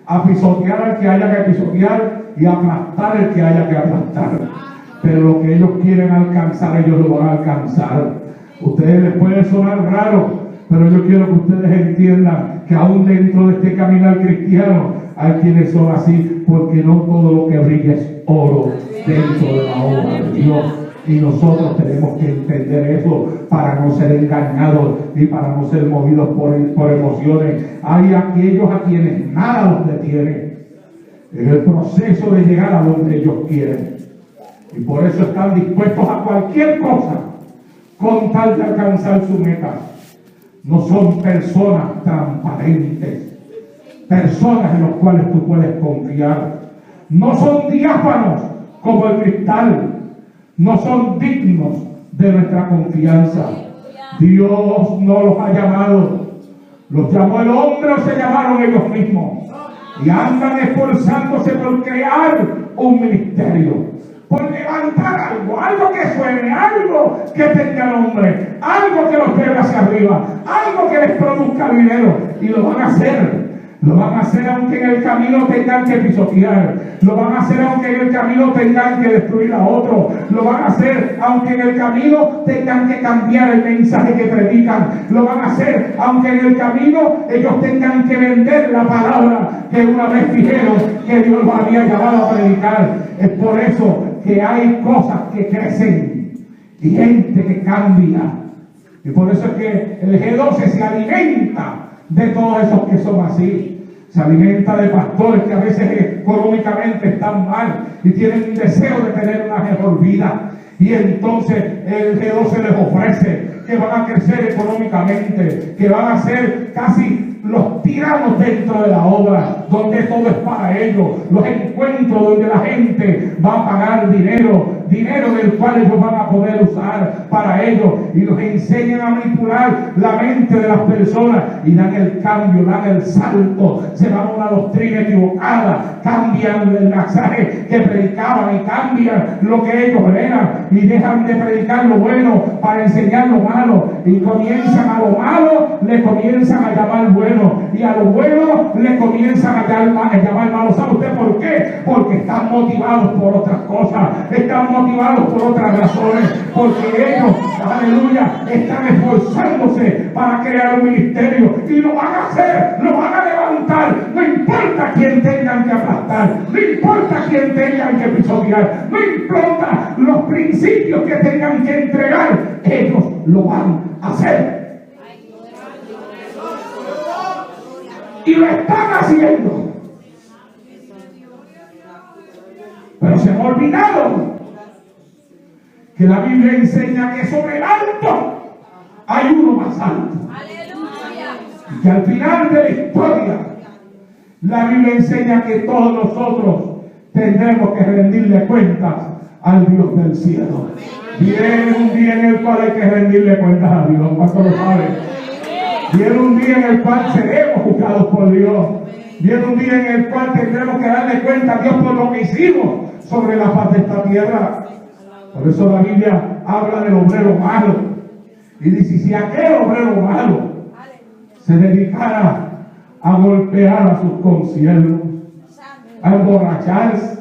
a pisotear al que haya que pisotear y aplastar el que haya que aplastar. Pero lo que ellos quieren alcanzar, ellos lo van a alcanzar. Ustedes les puede sonar raro, pero yo quiero que ustedes entiendan que aún dentro de este caminar cristiano hay quienes son así, porque no todo lo que brilla es oro dentro de la obra de Dios. Y nosotros tenemos que entender eso para no ser engañados y para no ser movidos por emociones. Hay aquellos a quienes nada los detiene en el proceso de llegar a donde ellos quieren. Y por eso están dispuestos a cualquier cosa con tal de alcanzar su meta. No son personas transparentes, personas en las cuales tú puedes confiar. No son diáfanos como el cristal. No son dignos de nuestra confianza. Dios no los ha llamado. Los llamó el hombre o se llamaron ellos mismos. Y andan esforzándose por crear un ministerio, por levantar algo que suene, algo que tenga nombre, algo que los lleve hacia arriba, algo que les produzca dinero. Y lo van a hacer. Lo van a hacer aunque en el camino tengan que pisotear. Lo van a hacer aunque en el camino tengan que destruir a otro. Lo van a hacer aunque en el camino tengan que cambiar el mensaje que predican. Lo van a hacer aunque en el camino ellos tengan que vender la palabra que una vez dijeron que Dios los había llamado a predicar. Es por eso que hay cosas que crecen y gente que cambia. Y por eso es que el G12 se alimenta de todos esos que son así. Se alimenta de pastores que a veces económicamente están mal y tienen un deseo de tener una mejor vida. Y entonces el G12 les ofrece que van a crecer económicamente, que van a ser casi los tiranos dentro de la obra, donde todo es para ellos, los encuentros donde la gente va a pagar dinero del cual ellos van a poder usar para ellos, y los enseñan a manipular la mente de las personas y dan el cambio, dan el salto, se van a una doctrina equivocada, cambian el mensaje que predicaban y cambian lo que ellos eran y dejan de predicar lo bueno para enseñar lo malo, y comienzan a lo malo, le comienzan a llamar bueno, y a lo bueno le comienzan a llamar malo. ¿Sabe usted por qué? Porque están motivados por otras cosas, están motivados por otras razones, porque ellos, aleluya, están esforzándose para crear un ministerio, y lo van a hacer, lo van a levantar, no importa quién tengan que aplastar, no importa quién tengan que pisotear, no importa los principios que tengan que entregar, ellos lo van a hacer. Y lo están haciendo. Pero se me ha olvidado que la Biblia enseña que sobre el alto hay uno más alto. Y que al final de la historia la Biblia enseña que todos nosotros tendremos que rendirle cuentas al Dios del cielo. Viene un día en el cual hay que rendirle cuentas a Dios. ¿Cuánto lo saben? Viene un día en el cual seremos juzgados por Dios. Viene un día en el cual tendremos que darle cuenta a Dios por lo que hicimos sobre la faz de esta tierra. Por eso la Biblia habla del obrero malo. Y dice, si aquel obrero malo se dedicara a golpear a sus consiervos, a emborracharse,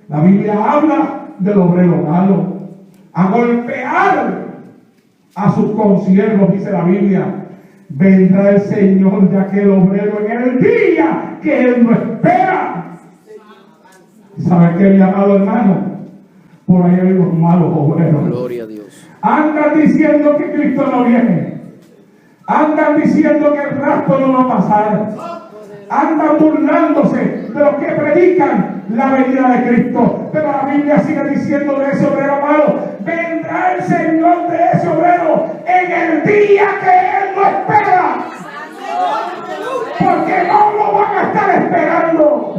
la Biblia habla del obrero malo, a golpear a sus consiervos, dice la Biblia. Vendrá el Señor de aquel obrero en el día que él no espera. ¿Sabe qué, mi amado hermano? Por ahí hay unos malos obreros. Gloria a Dios. Andan diciendo que Cristo no viene. Andan diciendo que el rapto no va a pasar. Andan burlándose de los que predican la venida de Cristo. Pero la Biblia sigue diciendo de ese obrero malo: vendrá el Señor de ese obrero en el día que él no espera. Porque no lo van a estar esperando.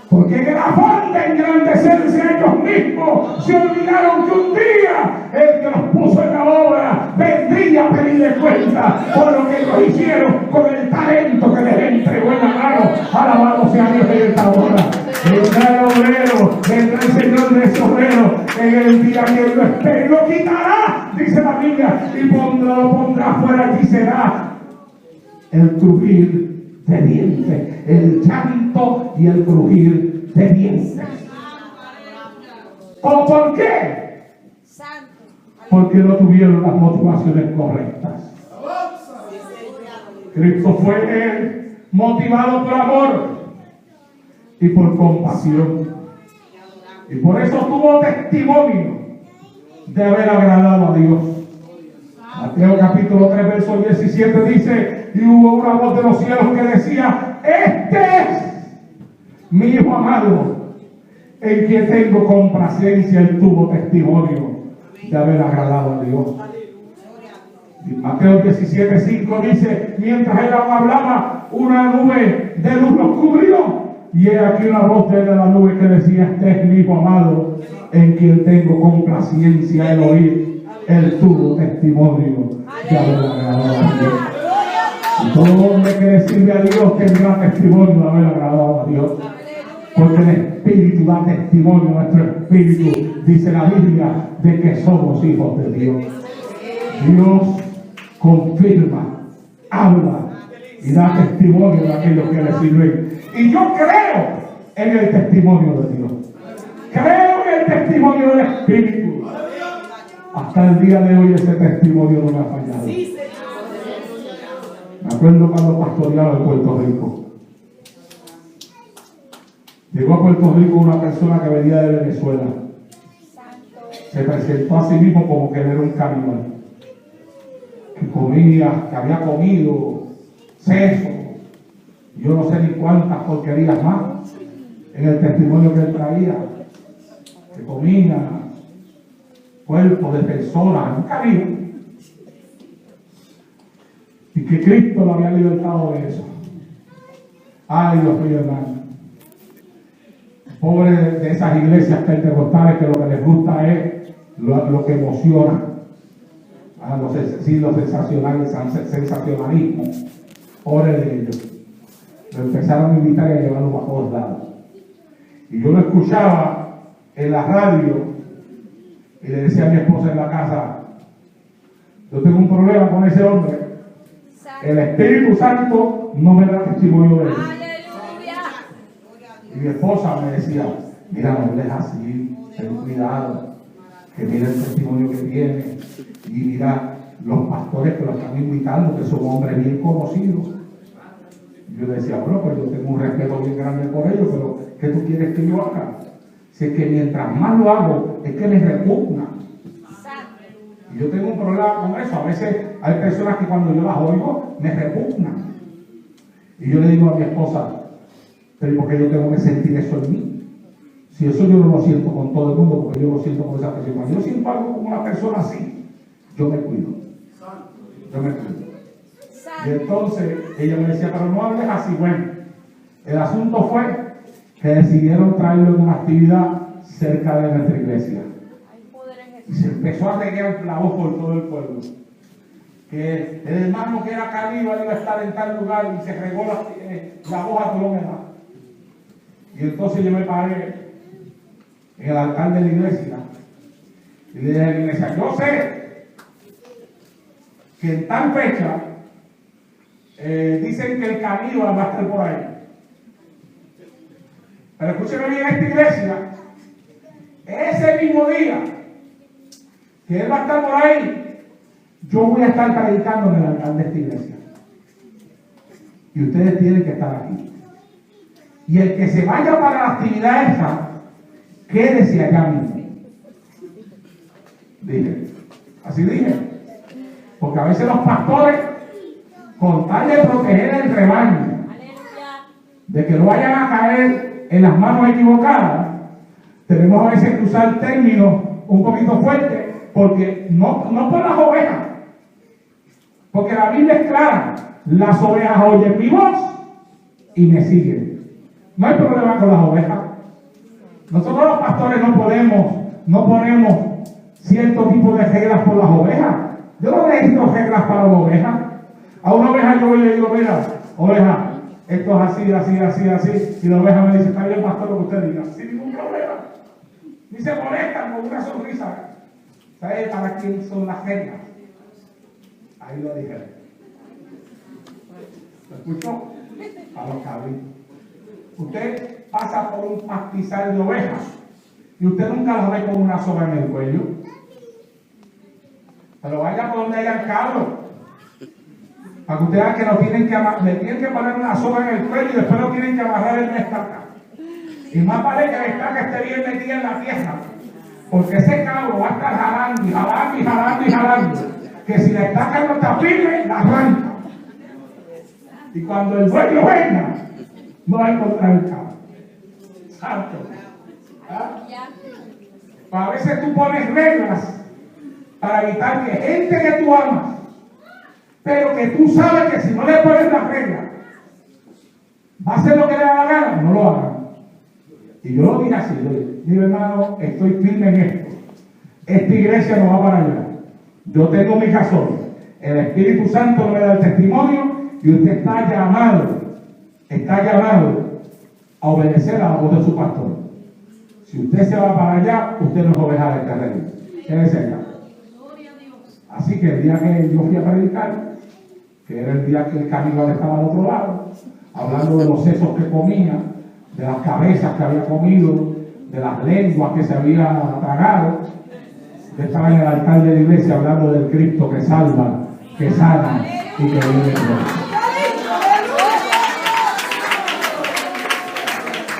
Porque en el afán de engrandecerse a ellos mismos, se olvidaron que un día el que los puso en la obra vendría a pedirle cuenta por lo que ellos hicieron con el talento que les entregó en la mano. Alabado sea Dios en esta hora. Vendrá el obrero, vendrá el Señor de ese obrero en el día que él lo espere, lo quitará, dice la Biblia, y lo pondrá fuera, y será el crujir de dientes, el llanto y el crujir de dientes. ¿O por qué? Porque no tuvieron las motivaciones correctas. Cristo fue motivado por amor y por compasión, y por eso tuvo testimonio de haber agradado a Dios. Mateo capítulo 3 verso 17 dice: y hubo una voz de los cielos que decía: este es mi Hijo amado, en quien tengo complacencia. Él tuvo testimonio de haber agradado a Dios. Y Mateo 17:5 dice: mientras él aún hablaba, una nube de luz los cubrió, y he aquí una voz de la nube que decía: este es mi Hijo amado, en quien tengo complacencia. El oír, él tuvo testimonio de haber agradado a Dios. Y todo hombre que le sirve a Dios tendrá testimonio de haber agradado a Dios. Porque el Espíritu da testimonio a nuestro espíritu, dice la Biblia, de que somos hijos de Dios. Dios confirma, habla y da testimonio de aquellos que le sirven. Y yo creo en el testimonio de Dios. Creo en el testimonio del Espíritu. Hasta el día de hoy ese testimonio no me ha fallado. Me acuerdo cuando pastoreaba en Puerto Rico. Llegó a Puerto Rico una persona que venía de Venezuela. Se presentó a sí mismo como que era un caníbal, que comía, que había comido seso, yo no sé ni cuántas porquerías más en el testimonio que él traía, que comía cuerpos de personas, un caníbal. y que Cristo lo había libertado de eso. Ay, Dios mío, hermano. Pobre de esas iglesias pentecostales que lo que les gusta es lo que emociona. Los sensacionalismo. Pobre de ellos. Lo empezaron a invitar y a llevarlo a todos lados. Y yo lo escuchaba en la radio y le decía a mi esposa en la casa, yo tengo un problema con ese hombre. El Espíritu Santo no me da testimonio de él. Aleluya. Y mi esposa me decía, mira, no hables así, ten cuidado, que mira el testimonio que tiene. Y mira los pastores que lo están invitando, que son hombres bien conocidos. Y yo le decía, bueno, pues yo tengo un respeto bien grande por ellos, pero ¿qué tú quieres que yo haga? Si es que mientras más lo hago, es que me repugna. Y yo tengo un problema con eso. A veces hay personas que cuando yo las oigo, me repugnan. Y yo le digo a mi esposa, pero ¿por qué yo tengo que sentir eso en mí? Si eso yo no lo siento con todo el mundo, porque yo lo siento con esa persona. Cuando yo siento algo con una persona así, yo me cuido. Yo me cuido. Y entonces ella me decía, pero no hables así. Bueno, el asunto fue que decidieron traerlo en una actividad cerca de nuestra iglesia. Y se empezó a regar la voz por todo el pueblo. Que el hermano que era caníbal iba a estar en tal lugar y se regó la voz a todo lo demás. Y entonces yo me paré en el altar de la iglesia y le dije a la iglesia, yo sé que en tal fecha dicen que el caníbal va a estar por ahí. Pero escúcheme bien, esta iglesia, ese mismo día que él va a estar por ahí, yo voy a estar predicando en el altar de esta iglesia. Y ustedes tienen que estar aquí. Y el que se vaya para la actividad esa, quédese allá mismo. Dije. Así dije. Porque a veces los pastores, con tal de proteger el rebaño, de que no vayan a caer en las manos equivocadas, tenemos a veces que usar términos un poquito fuertes, porque no por las ovejas, porque la Biblia es clara, las ovejas oyen mi voz y me siguen. No hay problema con las ovejas. Nosotros los pastores no ponemos cierto tipo de reglas por las ovejas. Yo no necesito reglas para una oveja. A una oveja yo voy y le digo, mira, oveja, esto es así, así, así, así. Y la oveja me dice, está bien, pastor, lo que usted diga. Sin ningún problema. Ni se molestan con una sonrisa. ¿Sabe para quién son las reglas? Ahí lo dije. ¿Lo escuchó? A los cabritos. Usted pasa por un pastizal de ovejas y usted nunca las ve con una soga en el cuello. Pero vaya por donde haya el cabro, para que usted vea que le tienen que poner una soga en el cuello y después lo tienen que amarrar en una estaca. Y más vale que la estaca esté bien metida en la tierra, porque ese cabro va a estar jalando y jalando y jalando y jalando, que si la estaca no está firme, la arranca. Y cuando el dueño venga, no va a encontrar el cabro. Santo. ¿Ah? A veces tú pones reglas para evitar que gente que tú amas, pero que tú sabes que si no le pones las reglas, va a hacer lo que le da la gana, no lo hagan. Y yo lo dije así, yo dije, mire hermano, estoy firme en esto. Esta iglesia no va para allá. Yo tengo mis razones. El Espíritu Santo me da el testimonio y usted está llamado a obedecer a la voz de su pastor. Si usted se va para allá, usted no es oveja del terreno. Quédese allá. Así que el día que yo fui a predicar, que era el día que el caníbal estaba al otro lado, hablando de los sesos que comía, de las cabezas que había comido, de las lenguas que se había tragado, yo estaba en el altar de la iglesia hablando del Cristo que salva, que sana y que vive.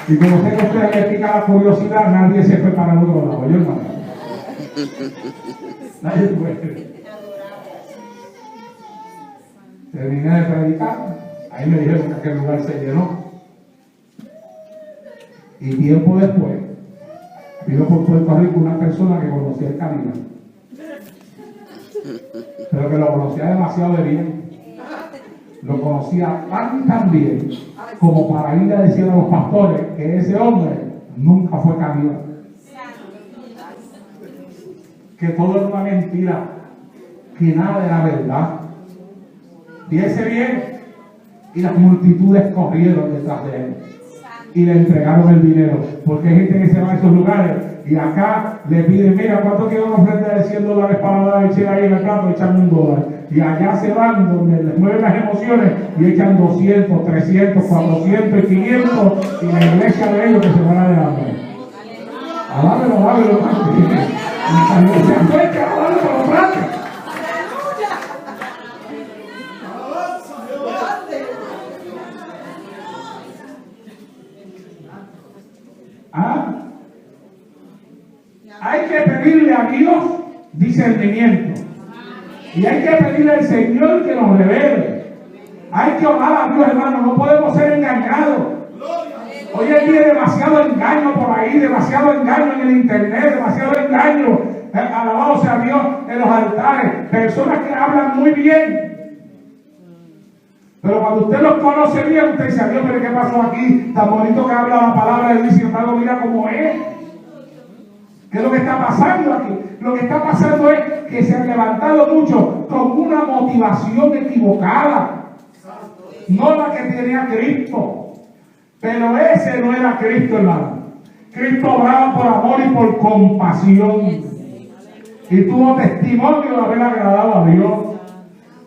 Y como sé que ustedes les pica la curiosidad, nadie se fue para el otro lado. Yo no. Nadie fue. Terminé de predicar. Ahí me dijeron que aquel lugar se llenó. Y tiempo después, vino por Puerto Rico una persona que conocía el camino. Pero que lo conocía demasiado de bien. lo conocía tan bien como para ir a decir a los pastores que ese hombre nunca fue candidato, que todo era una mentira, que nada era verdad. Fíjese bien, y las multitudes corrieron detrás de él y le entregaron el dinero, porque hay gente que se va a esos lugares y acá le piden, mira, ¿cuánto quiero una ofrenda de $100 para dar el ahí en el plato? Echan $1, y allá se van donde les mueven las emociones y echan 200, 300, 400 y 500, y la iglesia de ellos que se van a de hambre. Alábelo, alábelo, y se acerca a darle con los brazos. Hay que pedirle a Dios discernimiento. Y hay que pedirle al Señor que nos revele. Hay que orar a Dios, hermano. No podemos ser engañados. Hoy en día hay demasiado engaño por ahí, demasiado engaño en el internet, demasiado engaño, alabado sea Dios, en los altares. Personas que hablan muy bien. Pero cuando usted los conoce bien, usted dice, Dios, pero ¿qué pasó aquí? Tan bonito que habla la palabra de Dios, sin embargo, mira cómo es. ¿Qué es lo que está pasando aquí? Lo que está pasando es que se han levantado muchos con una motivación equivocada. No la que tenía Cristo. Pero ese no era Cristo, hermano. Cristo obraba por amor y por compasión. Y tuvo testimonio de haber agradado a Dios.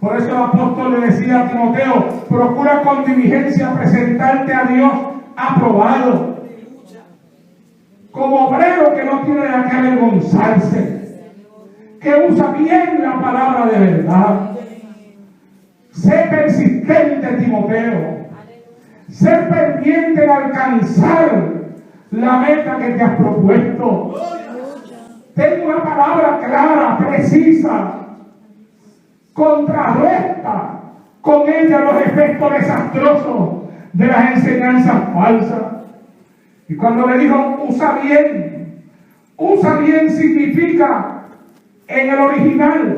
Por eso el apóstol le decía a Timoteo, procura con diligencia presentarte a Dios aprobado, como obrero que no tiene de qué avergonzarse, que usa bien la palabra de verdad. Sé persistente, Timoteo. Sé ferviente en alcanzar la meta que te has propuesto. Ten una palabra clara, precisa. Contrarresta con ella los efectos desastrosos de las enseñanzas falsas. Y cuando le dijo, usa bien significa en el original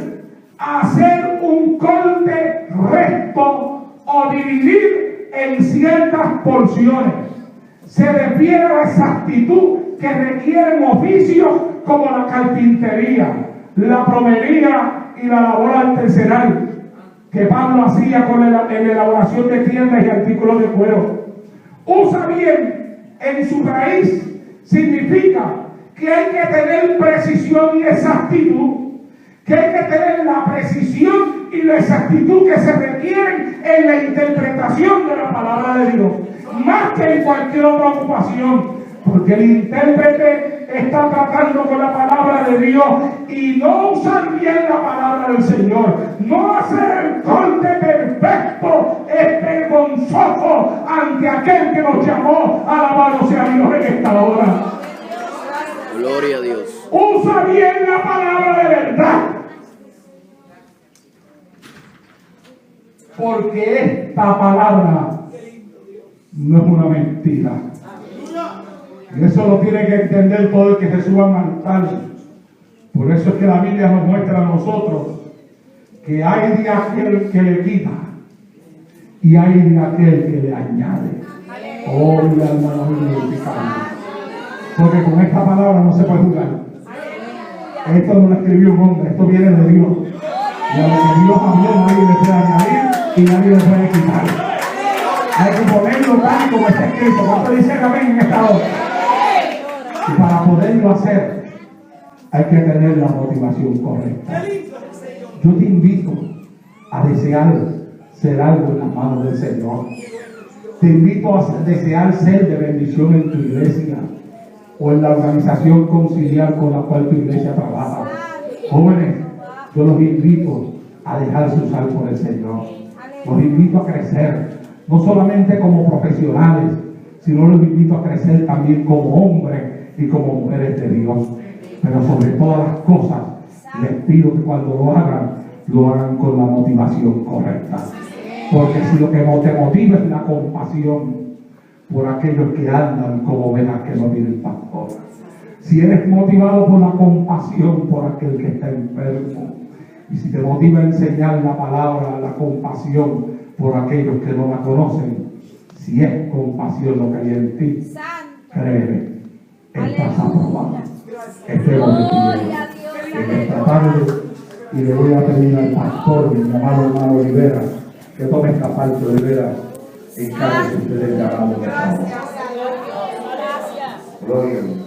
hacer un corte recto o dividir en ciertas porciones. Se refiere a la exactitud que requieren oficios como la carpintería, la plomería y la labor artesanal que Pablo hacía con en la elaboración de tiendas y artículos de cuero. Usa bien en su raíz significa que hay que tener precisión y exactitud, que hay que tener la precisión y la exactitud que se requieren en la interpretación de la palabra de Dios, más que en cualquier otra ocupación, porque el intérprete está tratando con la palabra de Dios y no usar bien la palabra del Señor, no hacer el corte perfecto, es vergonzoso ante aquel que nos llamó. Alabado sea Dios en esta hora. Gloria a Dios. Usa bien la palabra de verdad, porque esta palabra no es una mentira. Y eso lo tiene que entender todo el que se suba al altar. Por eso es que la Biblia nos muestra a nosotros que hay de aquel que le quita y hay de aquel que le añade. Oh, mi alma no me glorificando. Porque con esta palabra no se puede jugar. Esto no lo escribió un hombre, esto viene de Dios. Y a lo que Dios habló, nadie le puede añadir y nadie le puede quitar. Hay que ponerlo tal como está escrito. ¿Cuánto dicen amén en esta hora? Y para poderlo hacer, hay que tener la motivación correcta. Yo te invito a desear ser algo en las manos del Señor. Te invito a desear ser de bendición en tu iglesia o en la organización conciliar con la cual tu iglesia trabaja. Jóvenes, yo los invito a dejarse usar por el Señor. Los invito a crecer, no solamente como profesionales, sino los invito a crecer también como hombres y como mujeres de Dios. Pero sobre todas las cosas, les pido que cuando lo hagan con la motivación correcta. Porque si lo que te motiva es la compasión por aquellos que andan como ovejas que no tienen pastor. Si eres motivado por la compasión por aquel que está enfermo, y si te motiva a enseñar la palabra, la compasión por aquellos que no la conocen. Si es compasión lo que hay en ti, Santo. créeme, estás Aleluya. aprobado. Estemos de Gloria pie a Dios. en esta tarde y le voy a pedir al pastor, mi amado hermano Olivera, que tome esta parte. Olivera, encárguese usted del llamado de Dios. Gracias. Gloria a Dios.